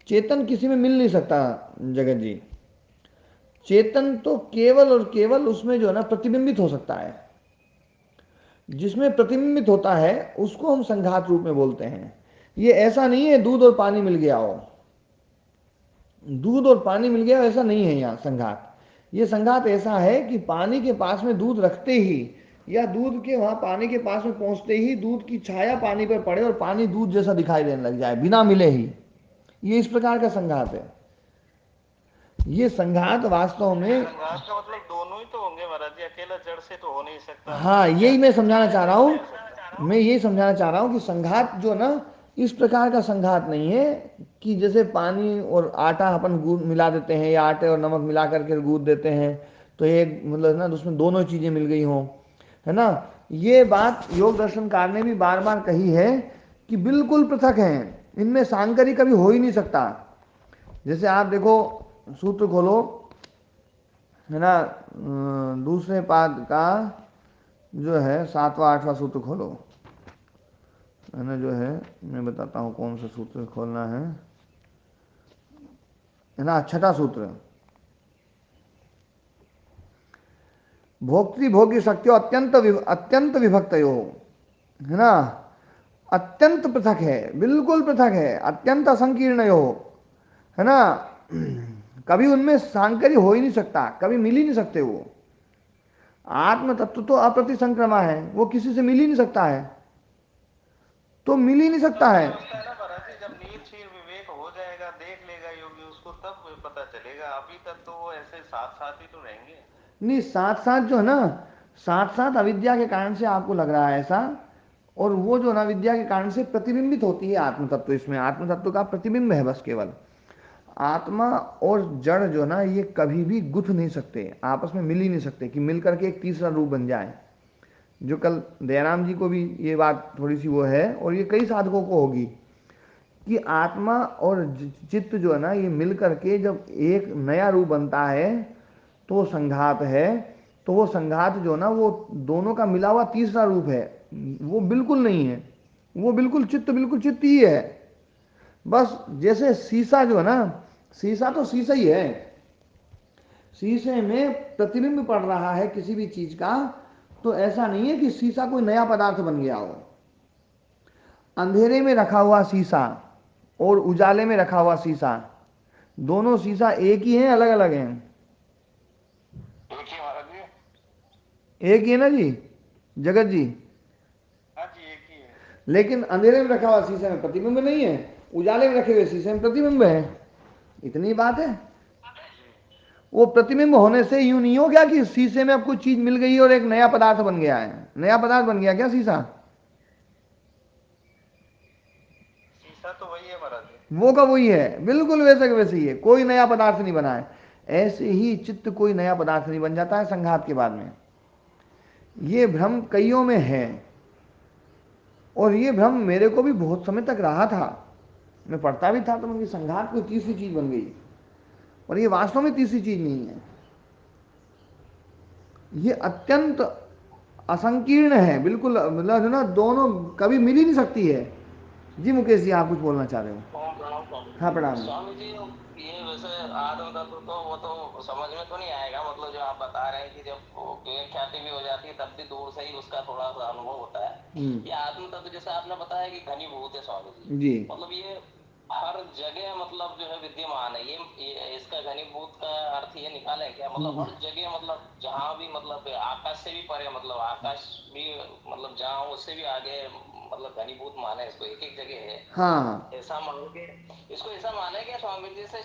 चेतन किसी में मिल नहीं सकता जगत जी। चेतन तो केवल और केवल उसमें जो है ना प्रतिबिंबित हो सकता है। जिसमें प्रतिबिंबित होता है उसको हम संघात रूप में बोलते हैं। ये ऐसा नहीं है दूध और पानी मिल गया हो, दूध और पानी मिल गया ऐसा नहीं है यहाँ संघात। ये संघात ऐसा है कि पानी के पास में दूध रखते ही, या दूध के वहां पानी के पास में पहुंचते ही दूध की छाया पानी पर पड़े और पानी दूध जैसा दिखाई देने लग जाए बिना मिले ही, ये इस प्रकार का संघात है। ये संघात वास्तव में, संघात का मतलब दोनों ही तो होंगे महाराज जी, अकेला जड़ से तो हो नहीं सकता। हाँ यही मैं समझाना चाह रहा हूँ, मैं यही समझाना चाह रहा हूँ कि संघात जो ना इस प्रकार का संघात नहीं है कि जैसे पानी और आटा अपन गूंद मिला देते हैं, या आटे और नमक मिला करके गूंद देते हैं, तो एक मतलब ना उसमें दोनों चीजें मिल गई हों, है ना। ये बात योग दर्शनकार ने भी बार बार कही है कि बिल्कुल पृथक हैं, इनमें सांकरी कभी हो ही नहीं सकता। जैसे आप देखो, सूत्र खोलो, है ना, दूसरे पाद का जो है 7वां 8वां सूत्र खोलो, है ना, जो है मैं बताता हूँ कौन सा सूत्र खोलना है ना, 6वां सूत्र। भोक्तृ भोग्य शक्तियों अत्यंत विभक्त हो, है ना, अत्यंत पृथक है, बिल्कुल पृथक है, अत्यंत असंकीर्ण हो, है ना। कभी उनमें सांकर्य हो ही नहीं सकता, कभी मिल ही नहीं सकते वो। आत्म तत्व तो अप्रतिसंक्रमा है, वो किसी से मिल ही नहीं सकता है, तो मिल ही नहीं सकता है। जब नील क्षीर विवेक हो जाएगा, देख लेगा योगी उसको, तब पता चलेगा। अभी तक तो वो ऐसे साथ साथ ही तो रहेंगे। नहीं, साथ साथ जो है ना, साथ साथ अविद्या के कारण से आपको लग रहा है ऐसा, और वो जो ना विद्या के कारण से प्रतिबिंबित होती है आत्म तत्व। इसमें आत्म तत्व का प्रतिबिंब है बस केवल। आत्मा और जड़ जो ना ये कभी भी गुथ नहीं सकते, आपस में मिल ही नहीं सकते कि मिल करके एक तीसरा रूप बन जाए। जो कल दयाराम जी को भी ये बात थोड़ी सी वो है, और ये कई साधकों को होगी, कि आत्मा और चित्त जो है ना ये मिल करके जब एक नया रूप बनता है तो संघात है। तो वो संघात जो ना वो दोनों का मिला हुआ तीसरा रूप है, वो बिल्कुल नहीं है, वो बिल्कुल चित्त ही है। बस जैसे शीशा जो है ना, शीशा तो शीशा ही है, शीशे में प्रतिबिंब पड़ रहा है किसी भी चीज का, तो ऐसा नहीं है कि शीशा कोई नया पदार्थ बन गया हो। अंधेरे में रखा हुआ शीशा और उजाले में रखा हुआ शीशा, दोनों शीशा एक ही हैं, अलग अलग हैं? एक ही महाराज जी, एक ही है ना जी जगत जी। हाँ जी एक ही है। लेकिन अंधेरे में रखा हुआ शीशे में प्रतिबिंब नहीं है, उजाले में रखे हुए शीशे में प्रतिबिंब है, इतनी बात है। वो प्रतिबिंब होने से यूं नहीं हो गया कि शीशे में अब कुछ चीज मिल गई और एक नया पदार्थ बन गया है। नया पदार्थ बन गया क्या शीशा? शीशा तो वही है महाराज जी। वो का वही है, बिल्कुल वैसे का वैसे ही है, कोई नया पदार्थ नहीं बना है। ऐसे ही चित्त कोई नया पदार्थ नहीं बन जाता है संघात के बाद में। ये भ्रम कईयों में है, और ये भ्रम मेरे को भी बहुत समय तक रहा था। मैं पढ़ता भी था तो मुझे संघात कोई तीसरी चीज बन गई, और ये वास्तव में तीसरी चीज नहीं है, ये अत्यंत असंकीर्ण है, बिल्कुल मतलब जो ना दोनों कभी मिल ही नहीं सकती है। जी मुकेश जी, आप कुछ बोलना चाह रहे हो? हाँ प्रणाम। स्वामी जी, ये वैसे आत्म तत्व तो वो तो समझ में तो नहीं आएगा, मतलब जो आप बता रहे हैं कि जब विवेक ख्याति भी हो जाती है तब भी दूर से ही उसका थोड़ा सा अनुभव होता है। ये आत्म तत्व जैसे आपने बताया कि घनीभूत है स्वामी जी, जी मतलब ये हर जगह मतलब मतलब जो है विद्यमान है, ये इसका घनीभूत का अर्थ ये निकाले क्या, मतलब हर जगह, मतलब जहाँ भी, मतलब आकाश से भी परे, मतलब आकाश भी, मतलब जहाँ उससे भी आगे, मतलब घनीभूत माने इसको, एक एक जगह है। हाँ, ऐसा मानोगे, इसको ऐसा माने क्या स्वामी जी से,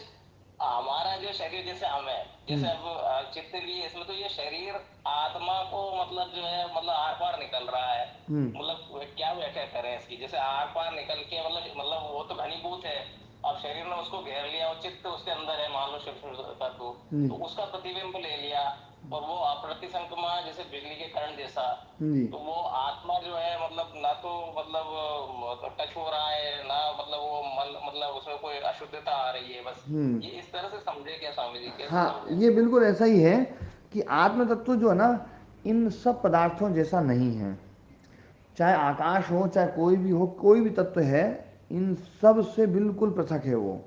हमारा जो शरीर जैसे हम है, जैसे अब चित्त लिए इसमें, तो ये शरीर आत्मा को मतलब जो है, मतलब आर पार निकल रहा है, मतलब क्या व्याख्या करें इसकी, जैसे आर पार निकल के, मतलब वो तो घनीभूत है, अब शरीर ने उसको घेर लिया और चित्त उसके अंदर है, मान लो सूक्ष्म तत्व, तो उसका प्रतिबिंब ले लिया, और वो अप्रतिसंक्रमा जैसे बिजली के करंट जैसा, तो वो आत्मा जो है, मतलब ना तो मतलब टच हो रहा है, ना मतलब वो मतलब उसमें कोई अशुद्धता आ रही है, बस ये इस तरह से समझे क्या स्वामी जी, कैसे हाँ, समझे? ये बिल्कुल ऐसा ही है कि आत्म तत्व जो है ना, इन सब पदार्थों जैसा नहीं है। चाहे आकाश हो, चाहे कोई भी हो, कोई भी तत्व है, इन सब से बिल्कुल पृथक है वो।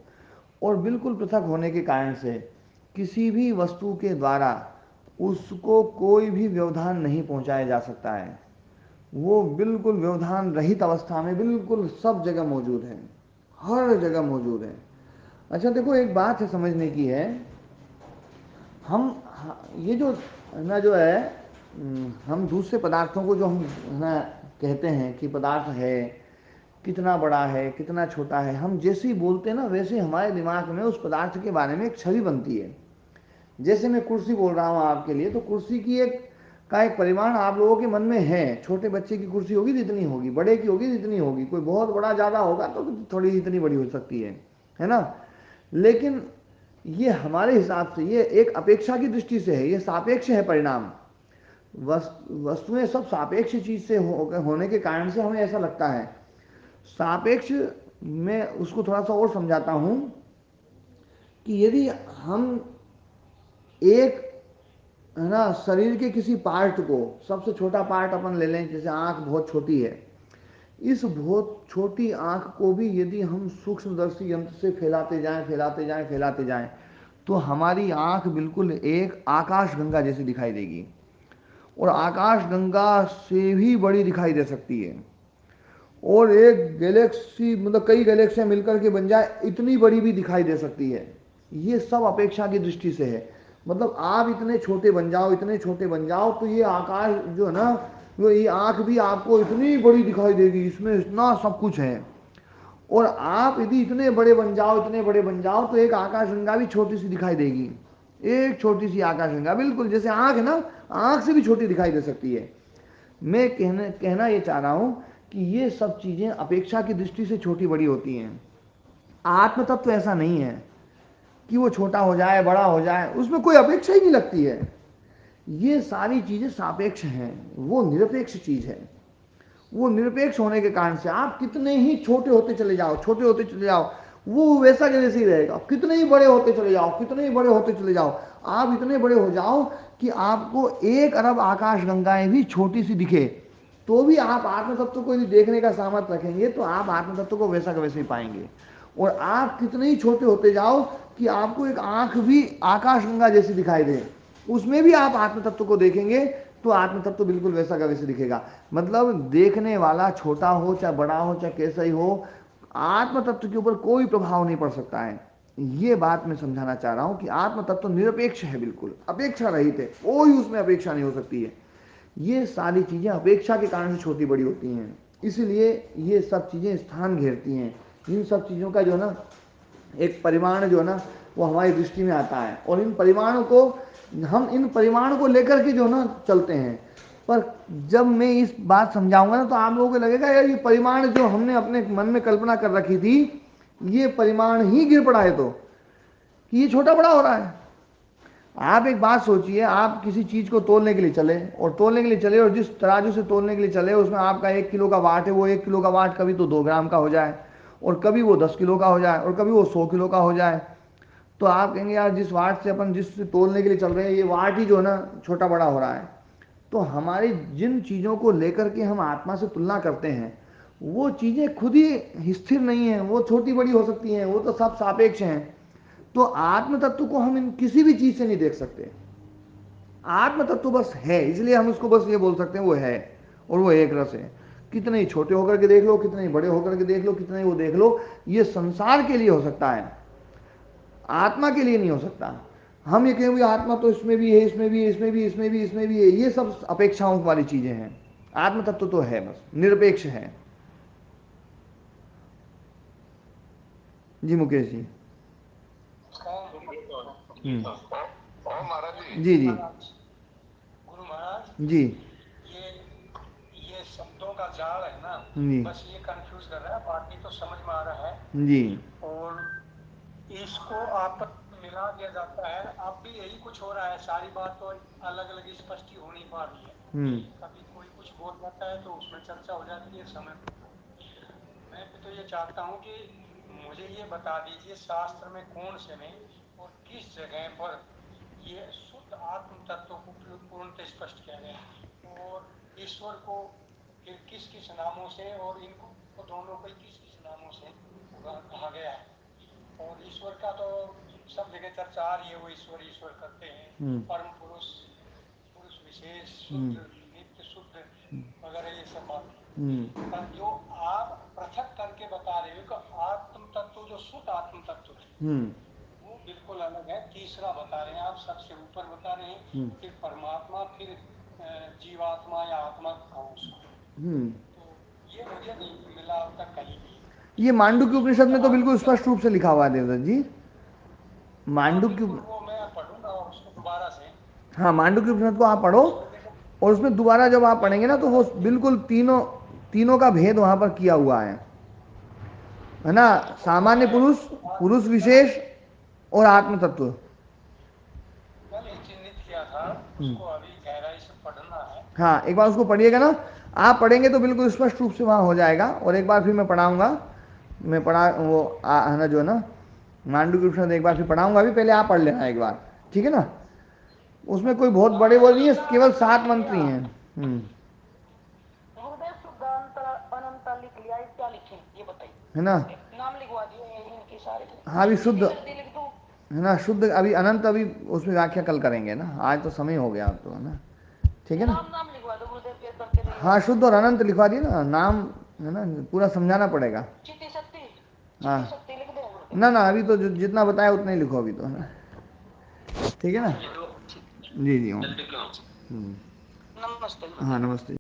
और बिल्कुल पृथक होने के कारण से किसी भी वस्तु के द्वारा उसको कोई भी व्यवधान नहीं पहुंचाया जा सकता है। वो बिल्कुल व्यवधान रहित अवस्था में बिल्कुल सब जगह मौजूद है, हर जगह मौजूद है। अच्छा देखो, एक बात है समझने की है, हम ये जो ना जो है, हम दूसरे पदार्थों को जो हम ना कहते हैं कि पदार्थ है, कितना बड़ा है, कितना छोटा है, हम जैसे ही बोलते हैं ना, वैसे हमारे दिमाग में उस पदार्थ के बारे में एक छवि बनती है। जैसे मैं कुर्सी बोल रहा हूँ आपके लिए, तो कुर्सी की एक परिमाण आप लोगों के मन में है। छोटे बच्चे की कुर्सी होगी तो इतनी होगी, बड़े की होगी तो इतनी होगी, कोई बहुत बड़ा ज़्यादा होगा तो थोड़ी इतनी बड़ी हो सकती है ना। लेकिन ये हमारे हिसाब से, ये एक अपेक्षा की दृष्टि से है, ये सापेक्ष है परिणाम। वस्तुएं सब सापेक्ष चीज से होने के कारण से हमें ऐसा लगता है। सापेक्ष में उसको थोड़ा सा और समझाता हूं कि यदि हम एक, है ना, शरीर के किसी पार्ट को, सबसे छोटा पार्ट अपन ले लें, जैसे आंख बहुत छोटी है, इस बहुत छोटी आंख को भी यदि हम सूक्ष्मदर्शी यंत्र से फैलाते जाएं, फैलाते जाएं, फैलाते जाएं, तो हमारी आंख बिल्कुल एक आकाश गंगा जैसी दिखाई देगी, और आकाश गंगा से भी बड़ी दिखाई दे सकती है। और एक गैलेक्सी, मतलब कई गैलेक्सियां मिलकर के बन जाए, इतनी बड़ी भी दिखाई दे सकती है। ये सब अपेक्षा की दृष्टि से है। मतलब आप इतने छोटे बन जाओ, इतने छोटे बन जाओ, तो ये आकाश जो है ना, वो ये आंख भी आपको इतनी बड़ी दिखाई देगी, इसमें इतना सब कुछ है। और आप यदि इतने बड़े बन जाओ, इतने बड़े बन जाओ, तो एक आकाशगंगा भी छोटी सी दिखाई देगी। एक छोटी सी आकाशगंगा बिल्कुल जैसे आंख है ना, आंख से भी छोटी दिखाई दे सकती है। मैं कहना ये चाह रहा हूं कि ये सब चीजें अपेक्षा की दृष्टि से छोटी बड़ी होती हैं। आत्म तत्व ऐसा नहीं है कि वो छोटा हो जाए, बड़ा हो जाए, उसमें कोई अपेक्षा ही नहीं लगती है। ये सारी चीजें सापेक्ष हैं, वो निरपेक्ष चीज है। वो निरपेक्ष होने के कारण से आप कितने ही छोटे होते चले जाओ, छोटे होते चले जाओ, वो वैसा के वैसे ही रहेगा। कितने ही बड़े होते चले जाओ, कितने ही बड़े होते चले जाओ, आप इतने बड़े हो जाओ कि आपको 1 अरब आकाश गंगाएं भी छोटी सी दिखे, तो भी आप आत्म तत्व को यदि देखने का सामर्थ्य रखेंगे तो आप आत्म तत्व को वैसा के वैसे ही पाएंगे। और आप कितने ही छोटे होते जाओ कि आपको एक आंख भी आकाश गंगा जैसी दिखाई दे, उसमें भी आप आत्म तत्व को देखेंगे तो आत्म तत्व बिल्कुल वैसा का वैसे दिखेगा। मतलब देखने वाला छोटा हो चाहे बड़ा हो चाहे कैसा ही हो, आत्म तत्व के ऊपर कोई प्रभाव नहीं पड़ सकता है। ये बात मैं समझाना चाह रहा हूं कि आत्म तत्व निरपेक्ष है, बिल्कुल अपेक्षा रहित है, कोई उसमें अपेक्षा नहीं हो सकती है। ये सारी चीजें अपेक्षा के कारण से छोटी बड़ी होती हैं, इसलिए ये सब चीजें स्थान घेरती हैं। इन सब चीजों का जो है ना एक परिमाण जो है ना, वो हमारी दृष्टि में आता है, और इन परिमाणों को हम इन परिमाणों को लेकर के जो ना चलते हैं। पर जब मैं इस बात समझाऊंगा ना, तो आप लोगों को लगेगा यार ये परिमाण जो हमने अपने मन में कल्पना कर रखी थी, ये परिमाण ही गिर पड़ा है, तो कि ये छोटा बड़ा हो रहा है। आप एक बात सोचिए, आप किसी चीज को तोलने के लिए चले, और जिस तराजू से तोलने के लिए चले, उसमें आपका 1 किलो का वाट है, वो 1 किलो का वाट कभी तो 2 ग्राम का हो जाए, और कभी वो 10 किलो का हो जाए, और कभी वो 100 किलो का हो जाए। तो आप कहेंगे यार जिस वाट से अपन जिस तोलने के लिए चल रहे हैं, ये वाट ही जो है ना छोटा बड़ा हो रहा है। तो हमारी जिन चीज़ों को लेकर के हम आत्मा से तुलना करते हैं, वो चीज़ें खुद ही स्थिर नहीं है, वो छोटी बड़ी हो सकती हैं, वो तो सब सापेक्ष हैं। तो आत्म तत्व को हम इन किसी भी चीज़ से नहीं देख सकते। आत्म तत्व बस है, इसलिए हम उसको बस ये बोल सकते हैं वो है, और वो एक रस है। कितने ही छोटे होकर के देख लो, कितने ही बड़े होकर के देख लो, कितने ही वो देख लो, ये संसार के लिए हो सकता है, आत्मा के लिए नहीं हो सकता। हम ये कहें आत्मा तो इसमें भी है, इसमें भी है, इसमें भी, इसमें भी, इसमें भी है, ये सब अपेक्षाओं वाली चीजें हैं। आत्म तत्व तो है, बस निरपेक्ष है। जी मुकेश जी। महाराज जी जी गुरु महाराज जी। ये शब्दों का जाल है ना, बस ये कंफ्यूज कर रहा है, बाकी तो समझ में आ रहा है जी। और इसको आप मिला दिया जाता है। अब भी यही कुछ हो रहा है, सारी बात तो अलग अलग स्पष्ट हो नहीं पा रही है। कभी कोई कुछ बोल जाता है तो उसमें चर्चा हो जाती है समय। मैं तो ये चाहता हूँ कि मुझे ये बता दीजिए शास्त्र में कौन से में और किस जगह पर ये शुद्ध आत्म तत्व को पूर्णतः स्पष्ट किया गया है, और ईश्वर को फिर किस किस नामों से और इनको दोनों को किस किस नामों से कहा गया है। और ईश्वर का तो सब जगह चर्चा आ रही है, वो ईश्वर ईश्वर करते हैं, परम पुरुष, पुरुष विशेष, शुद्ध, नित्य शुद्ध वगैरह ये सब बात। पर जो आप पृथक करके बता रहे हो कि आत्म तत्व जो शुद्ध आत्म तत्व है वो बिल्कुल अलग है, तीसरा बता रहे हैं आप, सबसे ऊपर बता रहे हैं, फिर परमात्मा, फिर जीवात्मा या आत्मा कहो उसको। तो ये मुझे नहीं मिला अब तक कहीं भी। ये मांडुक्य उपनिषद में तो बिल्कुल स्पष्ट रूप से लिखा हुआ है देवदत्त जी। मांडुक्य, वो मैं पढ़ूंगा उसको दोबारा से। हाँ मांडुक्य उपनिषद को आप पढ़ो, और उसमें दोबारा जब आप पढ़ेंगे ना तो वो बिल्कुल तीनों का भेद वहां पर किया हुआ है ना। सामान्य पुरुष, पुरुष विशेष और आत्म तत्व। चिन्हित किया था, उसको अभी गहराई से पढ़ना है। हाँ एक बार उसको पढ़िएगा ना, आप पढ़ेंगे तो बिल्कुल स्पष्ट रूप से वहाँ हो जाएगा। और एक बार फिर मैं पढ़ाऊंगा, मैं पढ़ा वो है ना जो है ना मांडुक्य उपनिषद एक बार फिर पढ़ाऊंगा। अभी पहले आप पढ़ लेना एक बार, ठीक है ना। उसमें कोई बहुत बड़े वो नहीं है, केवल 7 मंत्र ही हैं। है ना, नाम लिखवा दिए इनके सारे। हाँ अभी शुद्ध है ना, शुद्ध अभी अनंत, अभी उसमें व्याख्या कल करेंगे ना, आज तो समय हो गया तो है ना, ठीक है ना। नाम लिखवा दो गुरुदेव के करके। हाँ शुद्ध और अनंत लिखवा दिए ना, नाम है ना पूरा समझाना पड़ेगा। चित्ती शक्ति, हाँ चित्ती शक्ति लिख दो ना ना, अभी तो जितना बताया उतना ही लिखो अभी तो, है ना, ठीक है ना। जी जी। नमस्ते। हाँ नमस्ते।